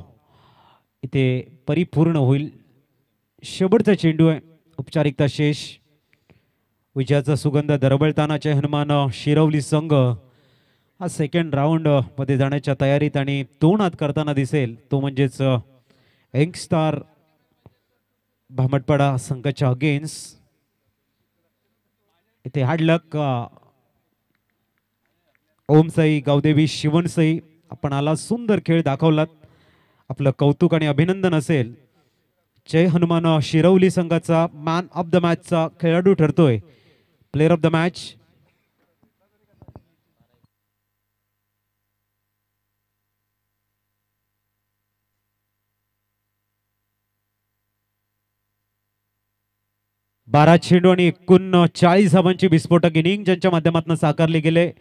इथे परिपूर्ण होईल. शेवटचा चेंडू आहे. औपचारिकता शेष. विजयाचा सुगंध दरवळतानाचे हनुमान शिरवली संघ हा सेकंड राऊंड मध्ये जाण्याच्या तयारीत आणि 2 हात करताना दिसेल. तो म्हणजेच यंगस्टार भामटपाडा संघाच्या अगेन्स्ट. इथे हार्डलक ओमसाई, गावदेवी, शिवणसाई, आपण आला, सुंदर खेळ दाखवलात. आपलं कौतुक आणि अभिनंदन असेल. जय हनुमान शिरवली संघाचा मॅन ऑफ द मॅचचा खेळाडू ठरतोय. प्लेयर ऑफ द मॅच बारा चेंडू आणि 39 धावांची विस्फोटक इनिंग ज्यांच्या माध्यमातून साकारले गेले.